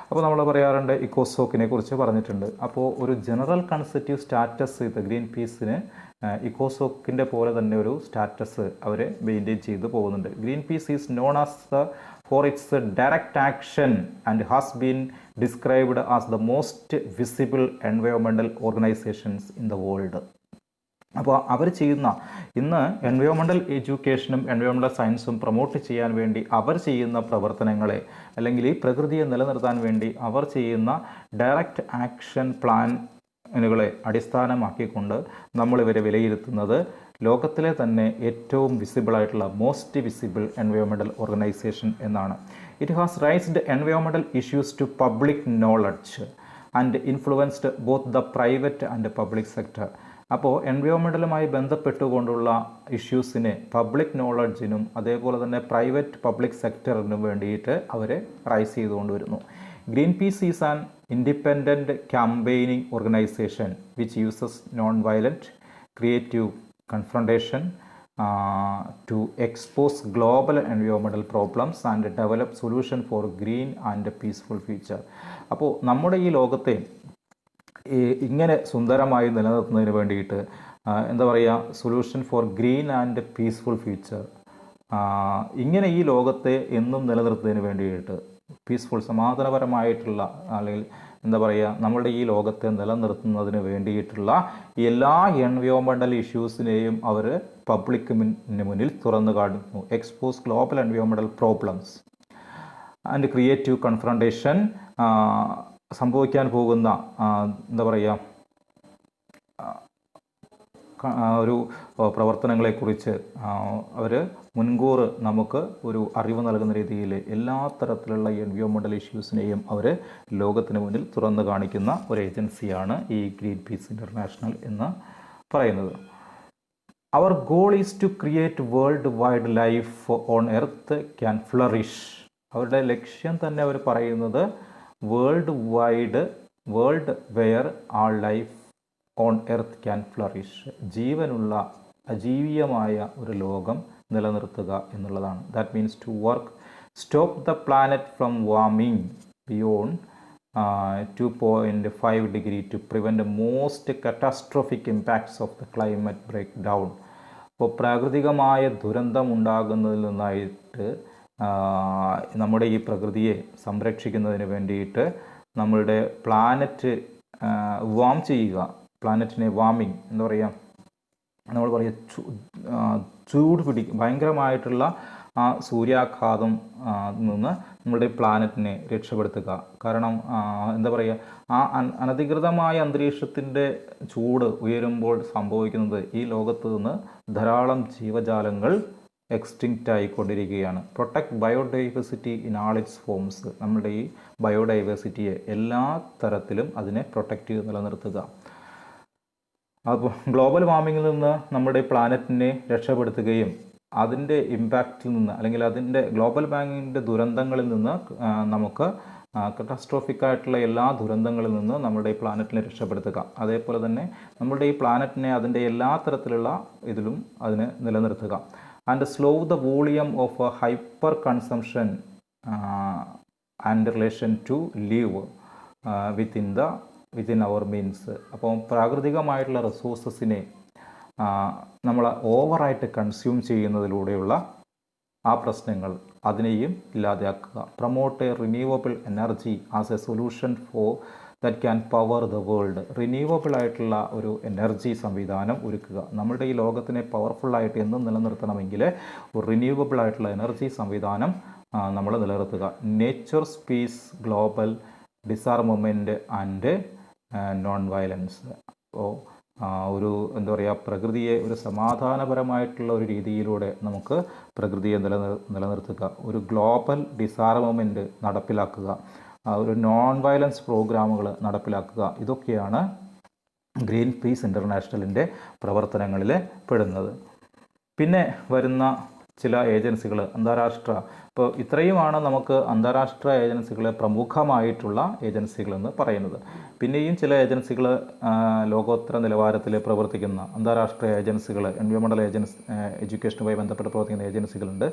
അപ്പോൾ നമ്മൾ പറയാറുണ്ട് ഇക്കോസോക്കിനെ കുറിച്ച് പറഞ്ഞിട്ടുണ്ട്. അപ്പോൾ ഒരു ജനറൽ കൺസൾട്ടീവ് സ്റ്റാറ്റസ് ഇത് ഗ്രീൻ പീസിന് ഇക്കോസോക്കിൻ്റെ പോലെ തന്നെ ഒരു സ്റ്റാറ്റസ് അവർ മെയിൻറ്റെയിൻ ചെയ്തു പോകുന്നുണ്ട്. Greenpeace is known as for its direct action and has been described as the most visible എൻവയോൺമെൻ്റൽ ഓർഗനൈസേഷൻസ് ഇൻ ദ വേൾഡ്. അപ്പോൾ അവർ ചെയ്യുന്ന ഇന്ന് എൻവയോൺമെൻ്റൽ എഡ്യൂക്കേഷനും എൻവയോൺമെൻ്റൽ സയൻസും പ്രൊമോട്ട് ചെയ്യാൻ വേണ്ടി അവർ ചെയ്യുന്ന പ്രവർത്തനങ്ങളെ, അല്ലെങ്കിൽ ഈ പ്രകൃതിയെ നിലനിർത്താൻ വേണ്ടി അവർ ചെയ്യുന്ന ഡയറക്റ്റ് ആക്ഷൻ പ്ലാനുകളെ അടിസ്ഥാനമാക്കിക്കൊണ്ട് നമ്മളിവരെ വിലയിരുത്തുന്നത് ലോകത്തിലെ തന്നെ ഏറ്റവും വിസിബിളായിട്ടുള്ള മോസ്റ്റ് വിസിബിൾ എൻവയോൺമെൻ്റൽ ഓർഗനൈസേഷൻ എന്നാണ്. ഇറ്റ് ഹാസ് റൈസ്ഡ് എൻവയോൺമെൻ്റൽ issues to public knowledge and influenced both the private and public sector. അപ്പോൾ എൻവയോൺമെൻ്റലുമായി ബന്ധപ്പെട്ടുകൊണ്ടുള്ള ഇഷ്യൂസിനെ പബ്ലിക് നോളജിനും അതേപോലെ തന്നെ പ്രൈവറ്റ് പബ്ലിക് സെക്ടറിനും വേണ്ടിയിട്ട് അവർ റൈസ് ചെയ്തുകൊണ്ട് വരുന്നു. Greenpeace is an independent campaigning organisation which uses non violent creative confrontation to expose global എൻവയോൺമെൻ്റൽ problems and develop solution for green and peaceful future. അപ്പോൾ നമ്മുടെ ഈ ലോകത്തെ ഇങ്ങനെ സുന്ദരമായി നിലനിർത്തുന്നതിന് വേണ്ടിയിട്ട് എന്താ പറയുക, solution for green and peaceful future, ഇങ്ങനെ ഈ ലോകത്തെ എന്നും നിലനിർത്തുന്നതിന് വേണ്ടിയിട്ട് പീസ്ഫുൾ സമാധാനപരമായിട്ടുള്ള അല്ലെങ്കിൽ എന്താ പറയുക നമ്മളുടെ ഈ ലോകത്തെ നിലനിർത്തുന്നതിന് വേണ്ടിയിട്ടുള്ള എല്ലാ എൻവയോൺമെൻ്റൽ ഇഷ്യൂസിനെയും അവർ പബ്ലിക്കിന് മുന്നിൽ തുറന്നു കാണിക്കുന്നു. എക്സ്പോസ് ഗ്ലോബൽ എൻവയോൺമെൻ്റൽ പ്രോബ്ലംസ് ആൻഡ് ക്രിയേറ്റീവ് കൺഫ്രണ്ടേഷൻ, സംഭവിക്കാൻ പോകുന്ന എന്താ പറയുക ഒരു പ്രവർത്തനങ്ങളെക്കുറിച്ച് അവർ മുൻകൂർ നമുക്ക് ഒരു അറിവ് നൽകുന്ന രീതിയിൽ എല്ലാ തരത്തിലുള്ള എൻവയോൺമെൻ്റൽ ഇഷ്യൂസിനെയും അവർ ലോകത്തിന് മുന്നിൽ തുറന്നു കാണിക്കുന്ന ഒരു ഏജൻസിയാണ് ഈ ഗ്രീൻ പീസ് ഇൻ്റർനാഷണൽ എന്ന് പറയുന്നത്. Our goal is to create world wide life on earth can flourish. അവരുടെ ലക്ഷ്യം തന്നെ അവർ പറയുന്നത് world where all life on earth can flourish, ജീവനുള്ള അജീവീയമായ ഒരു ലോകം നിലനിർത്തുക എന്നുള്ളതാണ്. That means to work stop the planet from warming beyond 2.5 degree to prevent the most catastrophic impacts of the climate breakdown. അപ്പോൾ പ്രാകൃതികമായ ദുരന്തം ഉണ്ടാകുന്നതിൽ നിന്നായിട്ട് നമ്മുടെ ഈ പ്രകൃതിയെ സംരക്ഷിക്കുന്നതിന് വേണ്ടിയിട്ട് നമ്മളുടെ പ്ലാനറ്റ് വാം ചെയ്യുക, പ്ലാനറ്റിനെ വാമിങ് എന്താ പറയുക, നമ്മൾ പറയുക ചൂട് ഭയങ്കരമായിട്ടുള്ള ആ സൂര്യാഘാതം നിന്ന് നമ്മളുടെ പ്ലാനറ്റിനെ രക്ഷപ്പെടുത്തുക. കാരണം എന്താ പറയുക, ആ അനധികൃതമായ അന്തരീക്ഷത്തിൻ്റെ ചൂട് ഉയരുമ്പോൾ സംഭവിക്കുന്നത് ഈ ലോകത്ത് നിന്ന് ധാരാളം ജീവജാലങ്ങൾ എക്സ്റ്റിങ്ക്റ്റ് ആയിക്കൊണ്ടിരിക്കുകയാണ്. Protect biodiversity in all it's forms. നമ്മുടെ ഈ ബയോഡൈവേഴ്സിറ്റിയെ എല്ലാ തരത്തിലും അതിനെ പ്രൊട്ടക്റ്റ് ചെയ്ത് നിലനിർത്തുക. അപ്പോൾ ഗ്ലോബൽ വാർമിങ്ങിൽ നിന്ന് നമ്മുടെ പ്ലാനറ്റിനെ രക്ഷപ്പെടുത്തുകയും അതിൻ്റെ ഇമ്പാക്റ്റിൽ നിന്ന് അല്ലെങ്കിൽ അതിൻ്റെ ഗ്ലോബൽ വാർമിങ്ങിൻ്റെ ദുരന്തങ്ങളിൽ നിന്ന് നമുക്ക് കറ്റാസ്ട്രോഫിക് ആയിട്ടുള്ള എല്ലാ ദുരന്തങ്ങളിൽ നിന്ന് നമ്മുടെ ഈ പ്ലാനറ്റിനെ രക്ഷപ്പെടുത്തുക. അതേപോലെ തന്നെ നമ്മുടെ ഈ പ്ലാനറ്റിനെ അതിൻ്റെ എല്ലാ തരത്തിലുള്ള ഇതിലും അതിനെ നിലനിർത്തുക. And slow the volume of hyper consumption and relation to live within our means. അപ്പോൾ പ്രാകൃതികമായിട്ടുള്ള റിസോഴ്സസിനെ നമ്മൾ ഓവറായിട്ട് കൺസ്യൂം ചെയ്യുന്നതിലൂടെയുള്ള ആ പ്രശ്നങ്ങൾ അതിനെയും ഇല്ലാതെയാക്കുക. Promote a renewable energy as a solution for that can power the world. Renewable ആയിട്ടുള്ള ഒരു എനർജി സംവിധാനം ഒരുക്കുക. നമ്മുടെ ഈ ലോകത്തിനെ പവർഫുള്ളായിട്ട് എന്നും നിലനിർത്തണമെങ്കിൽ ഒരു റിന്യൂവബിൾ ആയിട്ടുള്ള എനർജി സംവിധാനം നമ്മൾ നിലനിർത്തുക. Nature peace, global disarmament and non violence. അപ്പോൾ ഒരു എന്താ പറയുക, പ്രകൃതിയെ ഒരു സമാധാനപരമായിട്ടുള്ള ഒരു രീതിയിലൂടെ നമുക്ക് പ്രകൃതിയെ നിലനിർത്തുക. ഒരു ഗ്ലോബൽ ഡിസാർമമെൻറ്റ് നടപ്പിലാക്കുക. ഒരു നോൺ വയലൻസ് പ്രോഗ്രാമുകൾ നടപ്പിലാക്കുക. ഇതൊക്കെയാണ് ഗ്രീൻ പീസ് ഇൻ്റർനാഷണലിൻ്റെ പ്രവർത്തനങ്ങളിൽ പെടുന്നത്. പിന്നെ വരുന്ന ചില ഏജൻസികൾ അന്താരാഷ്ട്ര, ഇപ്പോൾ ഇത്രയുമാണ് നമുക്ക് അന്താരാഷ്ട്ര ഏജൻസികളെ പ്രമുഖമായിട്ടുള്ള ഏജൻസികളെന്ന് പറയുന്നത്. പിന്നെയും ചില ഏജൻസികൾ ലോകോത്തര നിലവാരത്തിൽ പ്രവർത്തിക്കുന്ന അന്താരാഷ്ട്ര ഏജൻസികൾ, എൻവയോൺമെൻ്റൽ എഡ്യൂക്കേഷനുമായി ബന്ധപ്പെട്ട് പ്രവർത്തിക്കുന്ന ഏജൻസികളുണ്ട്.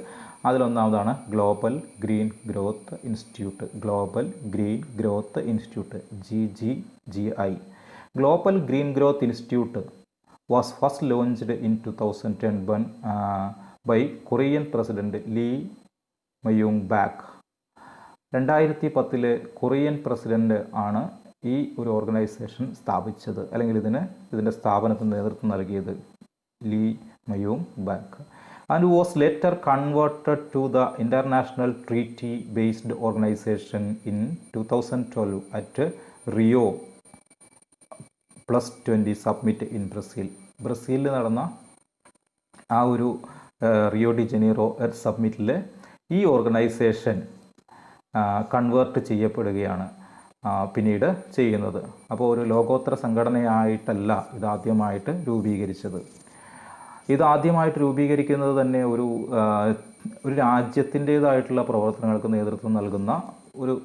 അതിലൊന്നാമതാണ് global green growth institute. Global green growth institute, GGGI. Global green growth institute was first launched in 2010 by Korean president Lee Myung Bak. 2010 Korean president ആണ് ഈ ഒരു ഓർഗനൈസേഷൻ സ്ഥാപിച്ചത്, അല്ലെങ്കിൽ ഇതിൻ്റെ സ്ഥാപനത്തിന് നേതൃത്വം നൽകിയത് Lee Myung Bak. And was later converted to the international treaty based organisation in 2012 at Rio +20 summit in Brazil. ബ്രസീലിൽ നടന്ന ആ ഒരു റിയോ ഡി ജനീറോ എർത്ത് സബ്മിറ്റിൽ ഈ ഓർഗനൈസേഷൻ കൺവേർട്ട് ചെയ്യപ്പെടുകയാണ് പിന്നീട് ചെയ്യുന്നത്. അപ്പോൾ ഒരു ലോകോത്തര സംഘടനയായിട്ടല്ല ഇതാദ്യമായിട്ട് രൂപീകരിച്ചത്. ഇതാദ്യമായിട്ട് രൂപീകരിക്കുന്നത് തന്നെ ഒരു രാജ്യത്തിൻ്റേതായിട്ടുള്ള പ്രവർത്തനങ്ങൾക്ക് നേതൃത്വം നൽകുന്ന ഒരു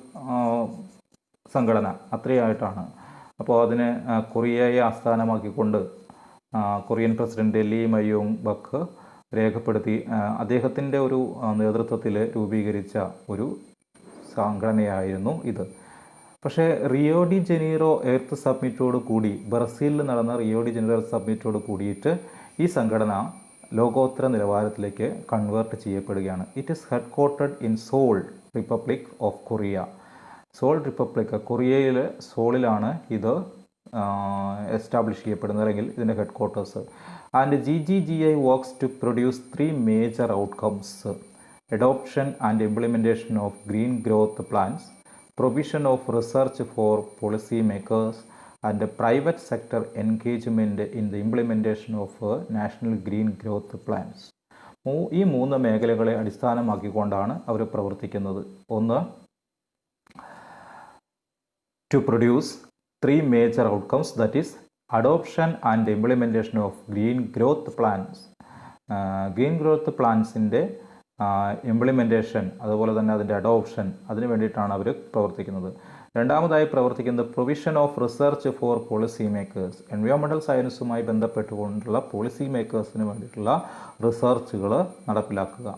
സംഘടന അത്രയായിട്ടാണ്. അപ്പോൾ അതിനെ കൊറിയയെ ആസ്ഥാനമാക്കിക്കൊണ്ട് Korean president Lee Myung Bak രേഖപ്പെടുത്തി അദ്ദേഹത്തിൻ്റെ ഒരു നേതൃത്വത്തിൽ രൂപീകരിച്ച ഒരു സംഘടനയായിരുന്നു ഇത്. പക്ഷേ റിയോ ഡി ജനീറോ എർത്ത് സബ്മിറ്റോട് കൂടി, ബ്രസീലിൽ നടന്ന റിയോ ഡി ജനീറോ എർത്ത് സബ്മിറ്റോട് കൂടിയിട്ട് ഈ സംഘടന ലോകോത്തര നിലവാരത്തിലേക്ക് കൺവേർട്ട് ചെയ്യപ്പെടുകയാണ്. It is headquartered in Seoul, Republic of Korea. Seoul Republic, കൊറിയയിലെ സോളിലാണ് ഇത് എസ്റ്റാബ്ലിഷ് ചെയ്യപ്പെടുന്നത്, അല്ലെങ്കിൽ ഇതിൻ്റെ headquarters. And GGGI works to produce 3 major outcomes: adoption and implementation of green growth plans, provision of research for policy makers and private sector engagement in the implementation of national green growth plans. ഈ 3 മേഖലകളെ അടിസ്ഥാനമാക്കിക്കൊണ്ടാണ് അവർ പ്രവർത്തിക്കുന്നത്. ഒന്ന്, to produce 3 major outcomes, that is adoption and implementation of green growth plans. Green growth പ്ലാൻസിൻ്റെ implementation, അതുപോലെ തന്നെ അതിൻ്റെ adoption, അതിന് വേണ്ടിയിട്ടാണ് അവർ പ്രവർത്തിക്കുന്നത്. രണ്ടാമതായി പ്രവർത്തിക്കുന്നത് provision of research for policy makers. Environmental സയൻസുമായി ബന്ധപ്പെട്ടുകൊണ്ടുള്ള പോളിസി മേക്കേഴ്സിന് വേണ്ടിയിട്ടുള്ള റിസർച്ചുകൾ നടപ്പിലാക്കുക.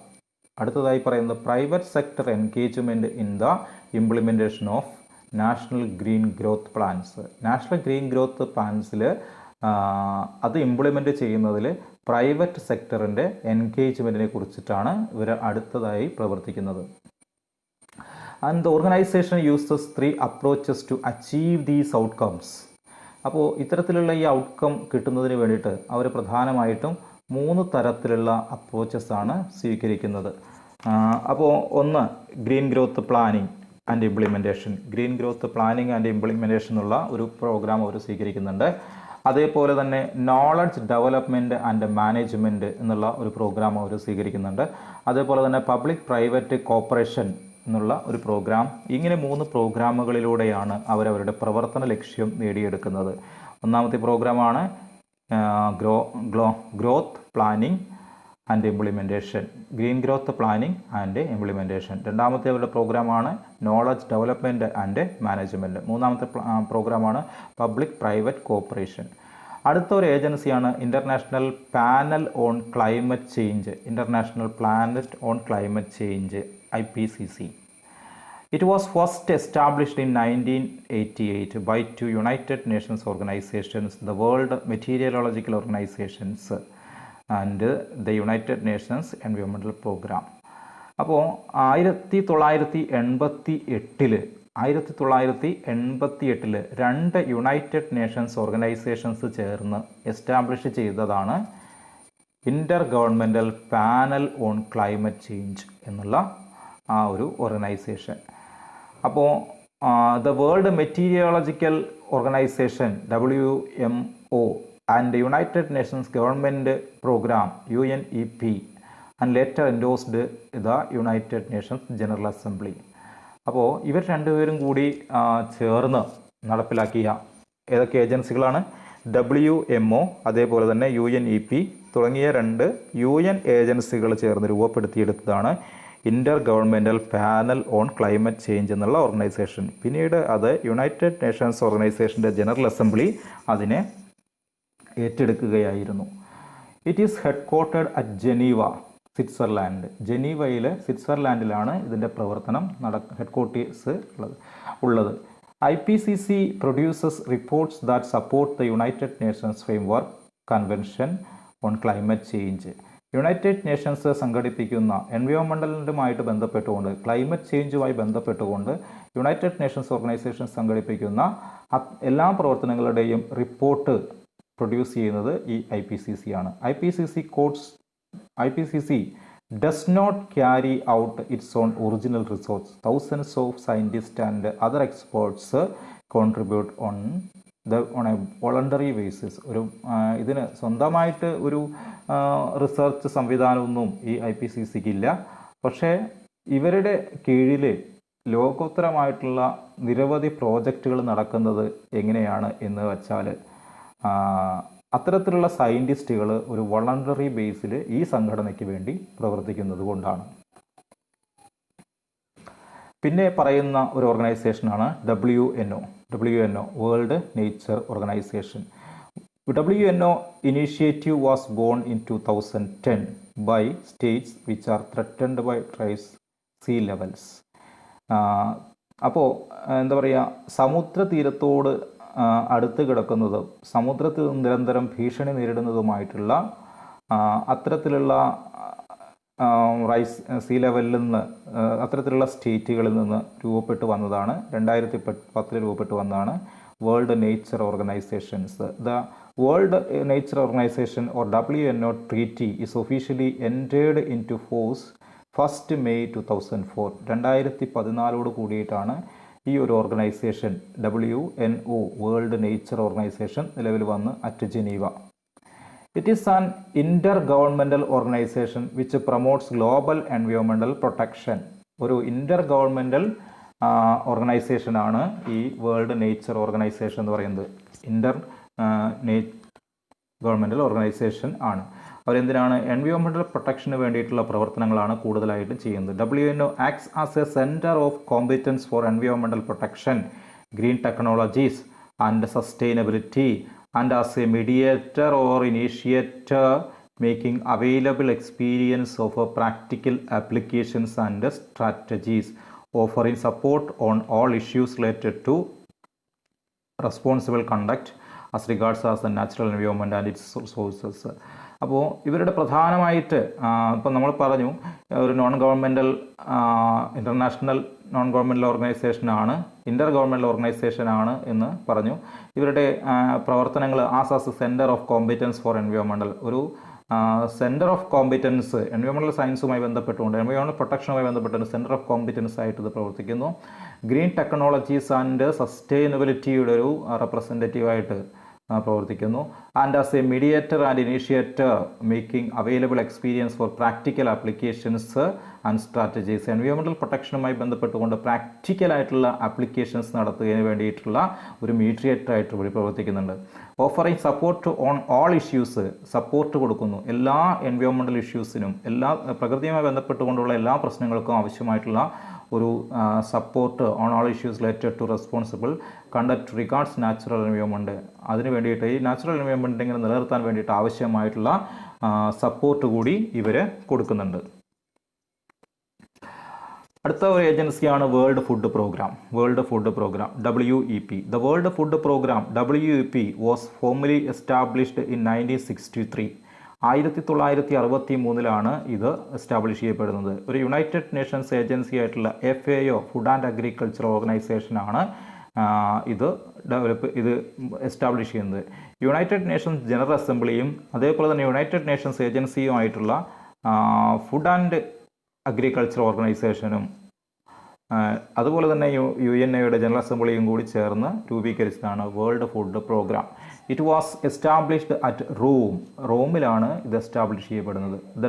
അടുത്തതായി പറയുന്നത് private sector engagement in the implementation of national green growth plans. National green growth പ്ലാൻസിൽ അത് ഇംപ്ലിമെൻ്റ് ചെയ്യുന്നതിൽ പ്രൈവറ്റ് സെക്ടറിൻ്റെ എൻഗേജ്മെൻറ്റിനെ കുറിച്ചിട്ടാണ് ഇവർ അടുത്തതായി പ്രവർത്തിക്കുന്നത്. And the organisation uses 3 approaches to achieve these outcomes. അപ്പോൾ ഇത്തരത്തിലുള്ള ഈ ഔട്ട്കം കിട്ടുന്നതിന് വേണ്ടിയിട്ട് അവർ പ്രധാനമായിട്ടും 3 തരത്തിലുള്ള അപ്രോച്ചസ് ആണ് സ്വീകരിക്കുന്നത്. അപ്പോൾ ഒന്ന് green growth planning and implementation. Green growth planning and implementation എന്നുള്ള ഒരു പ്രോഗ്രാം അവർ സ്വീകരിക്കുന്നുണ്ട്. അതേപോലെ തന്നെ നോളജ് ഡെവലപ്മെൻറ്റ് ആൻഡ് മാനേജ്മെൻറ്റ് എന്നുള്ള ഒരു പ്രോഗ്രാം അവർ സ്വീകരിക്കുന്നുണ്ട്. അതേപോലെ തന്നെ പബ്ലിക് പ്രൈവറ്റ് കോപ്പറേഷൻ എന്നുള്ള ഒരു പ്രോഗ്രാം. ഇങ്ങനെ 3 പ്രോഗ്രാമുകളിലൂടെയാണ് അവരവരുടെ പ്രവർത്തന ലക്ഷ്യം നേടിയെടുക്കുന്നത്. ഒന്നാമത്തെ പ്രോഗ്രാമാണ് growth planning and implementation, green growth planning and implementation. രണ്ടാമത്തെ അവരുടെ പ്രോഗ്രാമാണ് നോളജ് ഡെവലപ്മെൻറ്റ് ആൻഡ് മാനേജ്മെൻറ്റ്. മൂന്നാമത്തെ പ്രോഗ്രാമാണ് പബ്ലിക് പ്രൈവറ്റ് കോപ്പറേഷൻ. അടുത്ത ഒരു ഏജൻസിയാണ് international panel on climate change, international planet on climate change, IPCC. It was first established in 1988 by 2 United Nations organizations, the World Meteorological Organizations and the United Nations Environmental Program. അപ്പോൾ 1988 2 United Nations organisations ചേർന്ന് establish ചെയ്തതാണ് ഇൻ്റർ governmental panel on climate change എന്നുള്ള ആ ഒരു organisation. അപ്പോൾ the world meteorological organisation WMO and United Nations government programme UNEP and later endorsed the United Nations general assembly. അപ്പോൾ ഇവർ രണ്ടുപേരും കൂടി ചേർന്ന് നടപ്പിലാക്കിയ ഏതൊക്കെ ഏജൻസികളാണ്? WMO അതേപോലെ തന്നെ UNEP തുടങ്ങിയ 2 UN ഏജൻസികൾ ചേർന്ന് രൂപപ്പെടുത്തിയെടുത്തതാണ് ഇൻ്റർ governmental panel on climate change എന്നുള്ള ഓർഗനൈസേഷൻ. പിന്നീട് അത് യുണൈറ്റഡ് നേഷൻസ് ഓർഗനൈസേഷൻ്റെ ജനറൽ അസംബ്ലി അതിനെ ഏറ്റെടുക്കുകയായിരുന്നു. It is headquartered at Geneva, Switzerland. ജനീവയിലെ സ്വിറ്റ്സർലാൻഡിലാണ് ഇതിൻ്റെ പ്രവർത്തനം ഹെഡ് ക്വാർട്ടേഴ്സ് ഉള്ളത്. IPCC produces reports that support the United Nations Framework Convention on Climate Change. United Nations സംഘടിപ്പിക്കുന്ന എൻവയോൺമെൻറ്റലുമായിട്ട് ബന്ധപ്പെട്ടുകൊണ്ട്, ക്ലൈമറ്റ് ചേഞ്ചുമായി ബന്ധപ്പെട്ടുകൊണ്ട് യുണൈറ്റഡ് നേഷൻസ് ഓർഗനൈസേഷൻ സംഘടിപ്പിക്കുന്ന എല്ലാ പ്രവർത്തനങ്ങളുടെയും റിപ്പോർട്ട് പ്രൊഡ്യൂസ് ചെയ്യുന്നത് ഈ IPCC ആണ്. IPCC does not carry out its own original research. Thousands of scientists and other experts contribute on a voluntary basis. ഒരു ഇതിന് സ്വന്തമായിട്ട് ഒരു റിസർച്ച് സംവിധാനമൊന്നും ഈ IPCCക്ക് ഇല്ല. പക്ഷേ ഇവരുടെ കീഴിൽ ലോകോത്തരമായിട്ടുള്ള നിരവധി പ്രോജക്റ്റുകൾ നടക്കുന്നത് എങ്ങനെയാണ് എന്ന് വെച്ചാൽ അത്തരത്തിലുള്ള സയൻറ്റിസ്റ്റുകൾ ഒരു വോളണ്ടറി ബേസിൽ ഈ സംഘടനയ്ക്ക് വേണ്ടി പ്രവർത്തിക്കുന്നത് കൊണ്ടാണ്. പിന്നെ പറയുന്ന ഒരു ഓർഗനൈസേഷനാണ് WNO, world nature organisation. WNO initiative was born in 2010 by states which are threatened by rise sea levels. അപ്പോൾ എന്താ പറയുക, സമുദ്രതീരത്തോട് അടുത്ത് കിടക്കുന്നതും സമുദ്രത്തിൽ നിരന്തരം ഭീഷണി നേരിടുന്നതുമായിട്ടുള്ള അത്തരത്തിലുള്ള സീ ലെവലിൽ നിന്ന് അത്തരത്തിലുള്ള സ്റ്റേറ്റുകളിൽ നിന്ന് രൂപപ്പെട്ടു വന്നതാണ് 2010 രൂപപ്പെട്ടു വന്നതാണ് world nature organisations. The world nature organisation or WNO treaty is officially entered into force 1 May 2004. 2014 കൂടിയിട്ടാണ് ഈ ഒരു organisation WNO world nature organisation നിലവിൽ വന്ന് at Geneva. It is an intergovernmental organization which promotes global environmental protection. ഒരു ഇന്റർഗവൺമെൻ്റൽ ഓർഗനൈസേഷനാണ് ഈ world nature organisation എന്ന് പറയുന്നത്. Governmental organisation ആണ്. അവരെന്തിനാണ്? എൻവയോൺമെൻ്റൽ പ്രൊട്ടക്ഷന് വേണ്ടിയിട്ടുള്ള പ്രവർത്തനങ്ങളാണ് കൂടുതലായിട്ടും ചെയ്യുന്നത്. WNO acts as a center of competence for environmental protection, green technologies and sustainability, and as a mediator or initiator, making available experience of practical applications and strategies, offering support on all issues related to responsible conduct as regards as the natural environment and its sources. അപ്പോൾ ഇവരുടെ പ്രധാനമായിട്ട് ഇപ്പം നമ്മൾ പറഞ്ഞു ഒരു non governmental international non governmental ഓർഗനൈസേഷനാണ്, ഇൻ്റർ governmental ഓർഗനൈസേഷനാണ് എന്ന് പറഞ്ഞു. ഇവരുടെ പ്രവർത്തനങ്ങൾ as centre of competence for environmental, ഒരു സെൻറ്റർ ഓഫ് കോമ്പറ്റൻസ് എൻവയോൺമെൻറ്റൽ സയൻസുമായി ബന്ധപ്പെട്ടുകൊണ്ട് എൻവയോൺമെൻറ്റൽ പ്രൊട്ടക്ഷനുമായി ബന്ധപ്പെട്ട് സെൻറ്റർ ഓഫ് കോമ്പറ്റൻസ് ആയിട്ട് ഇത് പ്രവർത്തിക്കുന്നു. ഗ്രീൻ ടെക്നോളജീസ് ആൻഡ് സസ്റ്റൈനബിലിറ്റിയുടെ ഒരു റെപ്രസെൻറ്റേറ്റീവായിട്ട് പ്രവർത്തിക്കുന്നു. And as a mediator and initiator making available experience for practical applications and strategies. Environmental പ്രൊട്ടക്ഷനുമായി ബന്ധപ്പെട്ടുകൊണ്ട് പ്രാക്ടിക്കലായിട്ടുള്ള ആപ്ലിക്കേഷൻസ് നടത്തുന്നതിന് വേണ്ടിയിട്ടുള്ള ഒരു മീഡിയേറ്റർ ആയിട്ട് ഇവിടെ പ്രവർത്തിക്കുന്നുണ്ട്. Offering support on all issues, support കൊടുക്കുന്നു എല്ലാ എൻവയോൺമെൻറ്റൽ ഇഷ്യൂസിനും, എല്ലാ പ്രകൃതിയുമായി ബന്ധപ്പെട്ടുകൊണ്ടുള്ള എല്ലാ പ്രശ്നങ്ങൾക്കും ആവശ്യമായിട്ടുള്ള ഒരു support on all issues related to responsible conduct regards natural environment. അതിന് വേണ്ടിയിട്ട് ഈ നാച്ചുറൽ എൻവയോൺമെൻറ്റ് ഇങ്ങനെ നിലനിർത്താൻ വേണ്ടിയിട്ട് ആവശ്യമായിട്ടുള്ള സപ്പോർട്ട് കൂടി ഇവർ കൊടുക്കുന്നുണ്ട്. അടുത്ത ഒരു ഏജൻസിയാണ് world food programme. World food programme WEP. The world food programme WEP was formally established in 1963. 1963 ഇത് എസ്റ്റാബ്ലിഷ് ചെയ്യപ്പെടുന്നത്. ഒരു യുണൈറ്റഡ് നേഷൻസ് ഏജൻസി ആയിട്ടുള്ള FAO ഫുഡ് ആൻഡ് അഗ്രികൾച്ചർ ഓർഗനൈസേഷനാണ് ഇത് എസ്റ്റാബ്ലിഷ് ചെയ്യുന്നത്. യുണൈറ്റഡ് നേഷൻസ് ജനറൽ അസംബ്ലിയും അതേപോലെ തന്നെ യുണൈറ്റഡ് നേഷൻസ് ഏജൻസിയുമായിട്ടുള്ള ഫുഡ് ആൻഡ് അഗ്രികൾച്ചർ ഓർഗനൈസേഷനും അതുപോലെ തന്നെ UNAയുടെ ജനറൽ അസംബ്ലിയും കൂടി ചേർന്ന് രൂപീകരിച്ചതാണ് world food programme. It was established at റോമിലാണ് ഇത് എസ്റ്റാബ്ലിഷ് ചെയ്യപ്പെടുന്നത്. The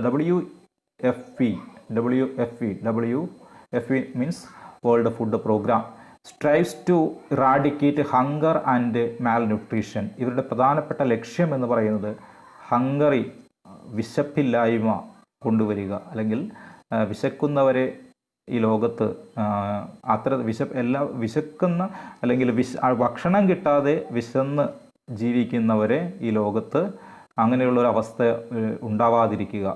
WFP means world food programme strives to eradicate hunger and malnutrition. ഇവരുടെ പ്രധാനപ്പെട്ട ലക്ഷ്യം എന്ന് പറയുന്നത് ഹങ്കറി, വിശപ്പില്ലായ്മ കൊണ്ടുവരിക, അല്ലെങ്കിൽ വിശക്കുന്നവരെ ഈ ലോകത്ത് വിശക്കുന്ന അല്ലെങ്കിൽ ഭക്ഷണം കിട്ടാതെ വിശന്ന് ജീവിക്കുന്നവരെ ഈ ലോകത്ത് അങ്ങനെയുള്ളൊരു അവസ്ഥ ഉണ്ടാവാതിരിക്കുക.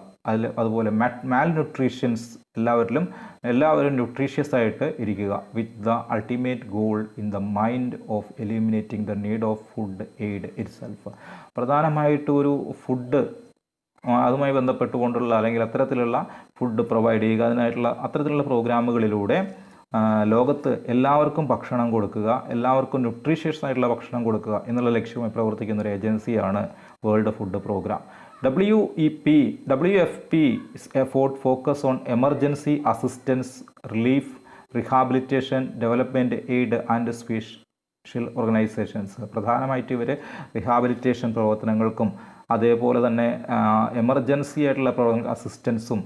അതുപോലെ മാൽ ന്യൂട്രീഷൻസ് എല്ലാവരും ന്യൂട്രീഷ്യസ് ആയിട്ട് ഇരിക്കുക. With the ultimate goal in the mind of eliminating the need of food aid itself. പ്രധാനമായിട്ട് ഒരു ഫുഡ് അതുമായി ബന്ധപ്പെട്ടുകൊണ്ടുള്ള അല്ലെങ്കിൽ അത്തരത്തിലുള്ള ഫുഡ് പ്രൊവൈഡ് ചെയ്യുക, അതിനായിട്ടുള്ള അത്തരത്തിലുള്ള പ്രോഗ്രാമുകളിലൂടെ ലോകത്ത് എല്ലാവർക്കും ഭക്ഷണം കൊടുക്കുക, എല്ലാവർക്കും ന്യൂട്രീഷ്യസ് ആയിട്ടുള്ള ഭക്ഷണം കൊടുക്കുക എന്നുള്ള ലക്ഷ്യമായി പ്രവർത്തിക്കുന്ന ഒരു ഏജൻസിയാണ് world food programme. WFP effort focus on emergency assistance, relief, rehabilitation, development aid and special organisations. പ്രധാനമായിട്ട് ഇവർ റിഹാബിലിറ്റേഷൻ പ്രവർത്തനങ്ങൾക്കും അതേപോലെ തന്നെ എമർജൻസി ആയിട്ടുള്ള അസിസ്റ്റൻസും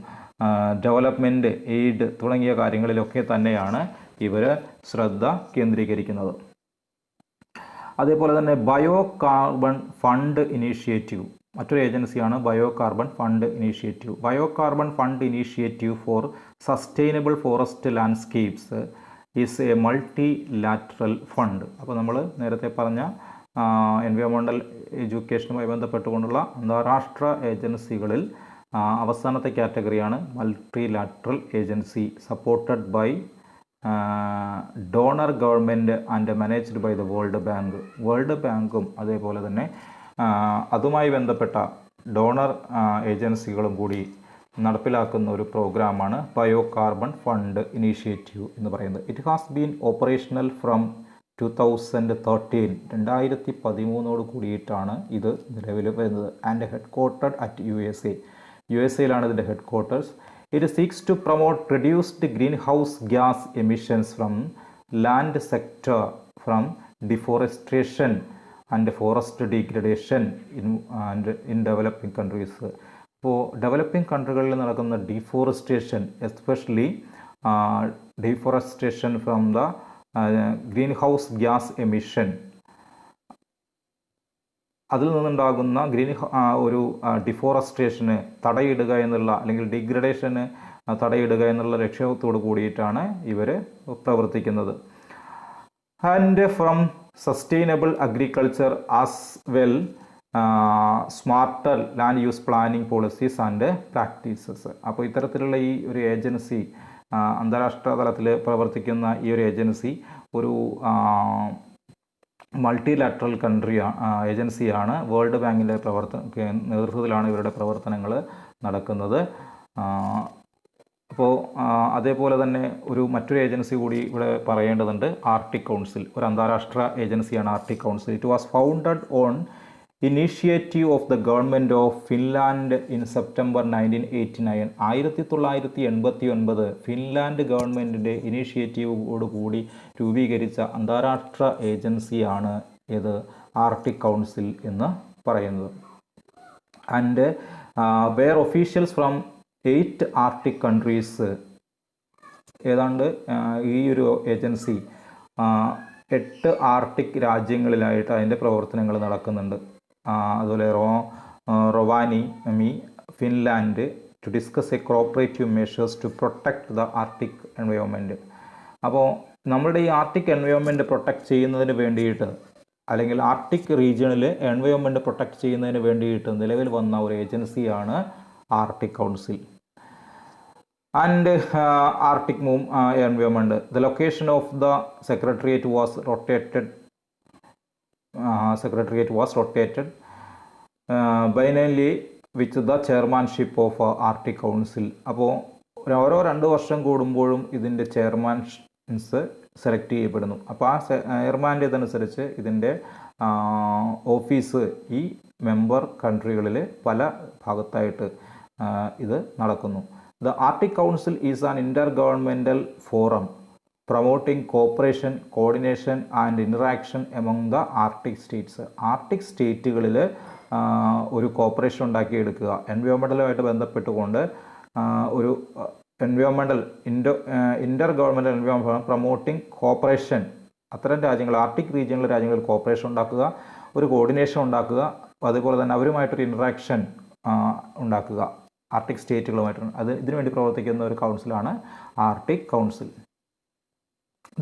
ഡെവലപ്മെൻറ്റ് എയ്ഡ് തുടങ്ങിയ കാര്യങ്ങളിലൊക്കെ തന്നെയാണ് ഇവർ ശ്രദ്ധ കേന്ദ്രീകരിക്കുന്നത്. അതേപോലെ തന്നെ ബയോ കാർബൺ ഫണ്ട് ഇനീഷ്യേറ്റീവ് മറ്റൊരു ഏജൻസിയാണ് bio carbon fund initiative. Bio carbon fund initiative four sustainable forest landscapes is A multi lateral fund. അപ്പോൾ നമ്മൾ നേരത്തെ പറഞ്ഞ എൻവയോൺമെൻ്റൽ എഡ്യൂക്കേഷനുമായി ബന്ധപ്പെട്ടുകൊണ്ടുള്ള അന്താരാഷ്ട്ര ഏജൻസികളിൽ അവസാനത്തെ കാറ്റഗറിയാണ് multilateral agency, supported by donor government and managed by the World Bank. World ബാങ്കും അതേപോലെ തന്നെ അതുമായി ബന്ധപ്പെട്ട ഡോണർ ഏജൻസികളും കൂടി നടപ്പിലാക്കുന്ന ഒരു പ്രോഗ്രാമാണ് ബയോ കാർബൺ ഫണ്ട് ഇനീഷ്യേറ്റീവ് എന്ന് പറയുന്നത്. It has been operational from 2013. 2013 കൂടിയിട്ടാണ് ഇത് നിലവിൽ വരുന്നത്. And headquartered at USA ഇതിൻ്റെ headquarters. It seeks to promote reduced greenhouse gas emissions from land sector, from deforestation and forest degradation in developing countries. അപ്പോൾ developing കൺട്രികളിൽ നടക്കുന്ന deforestation, especially deforestation from the greenhouse gas emission, അതിൽ നിന്നുണ്ടാകുന്ന ഒരു ഡിഫോറസ്ട്രേഷന് തടയിടുക എന്നുള്ള അല്ലെങ്കിൽ ഡിഗ്രഡേഷന് തടയിടുക എന്നുള്ള ലക്ഷ്യത്തോട് കൂടിയിട്ടാണ് ഇവർ പ്രവർത്തിക്കുന്നത്. And from sustainable agriculture as well smarter land use planning policies and practices. അപ്പോൾ ഇത്തരത്തിലുള്ള ഈ ഒരു ഏജൻസി, അന്താരാഷ്ട്ര തലത്തിൽ പ്രവർത്തിക്കുന്ന ഈ ഒരു ഏജൻസി ഒരു മൾട്ടിലാറ്ററൽ കൺട്രി ഏജൻസിയാണ്. വേൾഡ് ബാങ്കിൻ്റെ നേതൃത്വത്തിലാണ് ഇവരുടെ പ്രവർത്തനങ്ങൾ നടക്കുന്നത്. അപ്പോൾ അതേപോലെ തന്നെ മറ്റൊരു ഏജൻസി കൂടി ഇവിടെ പറയേണ്ടതുണ്ട്. ആർട്ടിക് കൗൺസിൽ ഒരു അന്താരാഷ്ട്ര ഏജൻസിയാണ് Arctic council. It was founded on initiative of the government of Finland in September 1989. 1989 Finland ഗവൺമെൻറ്റിൻ്റെ ഇനീഷ്യേറ്റീവോട് കൂടി രൂപീകരിച്ച അന്താരാഷ്ട്ര ഏജൻസിയാണ് ഇത് ആർട്ടിക് കൗൺസിൽ എന്ന് പറയുന്നത്. And where officials from 8 Arctic countries, ഏതാണ്ട് ഈ ഒരു ഏജൻസി 8 ആർട്ടിക് രാജ്യങ്ങളിലായിട്ട് അതിൻ്റെ പ്രവർത്തനങ്ങൾ നടക്കുന്നുണ്ട്. അതുപോലെ Rovaniemi, Finland, to discuss a cooperative measures to protect the Arctic environment. അപ്പോൾ നമ്മുടെ ഈ ആർട്ടിക് എൻവയോൺമെൻറ്റ് പ്രൊട്ടക്ട് ചെയ്യുന്നതിന് വേണ്ടിയിട്ട്, അല്ലെങ്കിൽ ആർട്ടിക് റീജിയണിൽ എൻവയോൺമെൻറ്റ് പ്രൊട്ടക്ട് ചെയ്യുന്നതിന് വേണ്ടിയിട്ട് നിലവിൽ വന്ന ഒരു ഏജൻസിയാണ് Arctic council. And Arctic environment, the location of the secretariat was rotated biennially with the chairmanship of Arctic council. അപ്പോൾ ഓരോ 2 വർഷം കൂടുമ്പോഴും ഇതിൻ്റെ ചെയർമാൻസ് സെലക്ട് ചെയ്യപ്പെടുന്നു. അപ്പോൾ ആ ചെയർമാൻ്റെ ഇതനുസരിച്ച് ഇതിൻ്റെ ഓഫീസ് ഈ മെമ്പർ കൺട്രികളിൽ പല ഭാഗത്തായിട്ട് ഇത് നടക്കുന്നു. The Arctic Council is an intergovernmental forum promoting cooperation, coordination and interaction among the Arctic states. Arctic സ്റ്റേറ്റുകളിൽ ഒരു കോപ്പറേഷൻ ഉണ്ടാക്കിയെടുക്കുക, എൻവയോൺമെൻറ്റലുമായിട്ട് ബന്ധപ്പെട്ടുകൊണ്ട് ഒരു intergovernmental environment promoting cooperation, അത്തരം രാജ്യങ്ങൾ ആർട്ടിക് റീജിയനിലെ രാജ്യങ്ങളിൽ കോപ്പറേഷൻ ഉണ്ടാക്കുക, ഒരു കോർഡിനേഷൻ ഉണ്ടാക്കുക, അതുപോലെ തന്നെ അവരുമായിട്ടൊരു ഇൻട്രാക്ഷൻ ഉണ്ടാക്കുക ആർട്ടിക് സ്റ്റേറ്റുകളുമായിട്ടാണ്. ഇതിനുവേണ്ടി പ്രവർത്തിക്കുന്ന ഒരു കൗൺസിലാണ് Arctic council.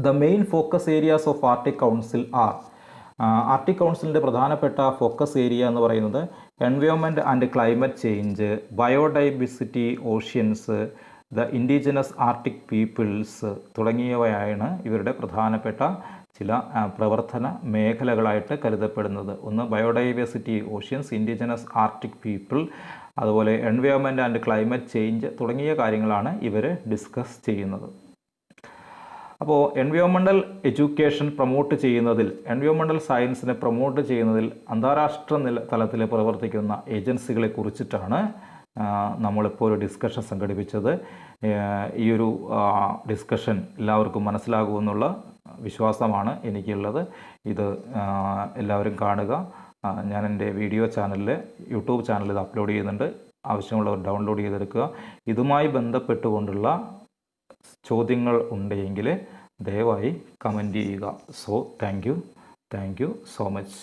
The main focus areas of Arctic council are, Arctic കൗൺസിലിൻ്റെ പ്രധാനപ്പെട്ട ഫോക്കസ് ഏരിയ എന്ന് പറയുന്നത് environment and climate change, biodiversity, oceans, the indigenous Arctic peoples തുടങ്ങിയവയാണ് ഇവരുടെ പ്രധാനപ്പെട്ട ചില പ്രവർത്തന മേഖലകളായിട്ട് കരുതപ്പെടുന്നത്. ഒന്ന് biodiversity, oceans, indigenous Arctic people, അതുപോലെ എൻവയോൺമെൻറ്റ് ആൻഡ് ക്ലൈമറ്റ് ചേഞ്ച് തുടങ്ങിയ കാര്യങ്ങളാണ് ഇവർ ഡിസ്കസ് ചെയ്യുന്നത്. അപ്പോൾ എൻവയോൺമെൻറ്റൽ എഡ്യൂക്കേഷൻ പ്രൊമോട്ട് ചെയ്യുന്നതിൽ, എൻവയോൺമെൻറ്റൽ സയൻസിനെ പ്രൊമോട്ട് ചെയ്യുന്നതിൽ അന്താരാഷ്ട്ര തലത്തിൽ പ്രവർത്തിക്കുന്ന ഏജൻസികളെ കുറിച്ചിട്ടാണ് നമ്മളിപ്പോൾ ഒരു ഡിസ്കഷൻ സംഘടിപ്പിച്ചത്. ഈ ഒരു ഡിസ്കഷൻ എല്ലാവർക്കും മനസ്സിലാകുമെന്നുള്ള വിശ്വാസമാണ് എനിക്കുള്ളത്. ഇത് എല്ലാവരും കാണുക. ഞാൻ എൻ്റെ യൂട്യൂബ് ചാനലിൽ ഇത് അപ്ലോഡ് ചെയ്യുന്നുണ്ട്. ആവശ്യമുള്ളവർ ഡൗൺലോഡ് ചെയ്തെടുക്കുക. ഇതുമായി ബന്ധപ്പെട്ടുകൊണ്ടുള്ള ചോദ്യങ്ങൾ ഉണ്ടെങ്കിൽ ദയവായി കമൻറ്റ് ചെയ്യുക. So thank you so much.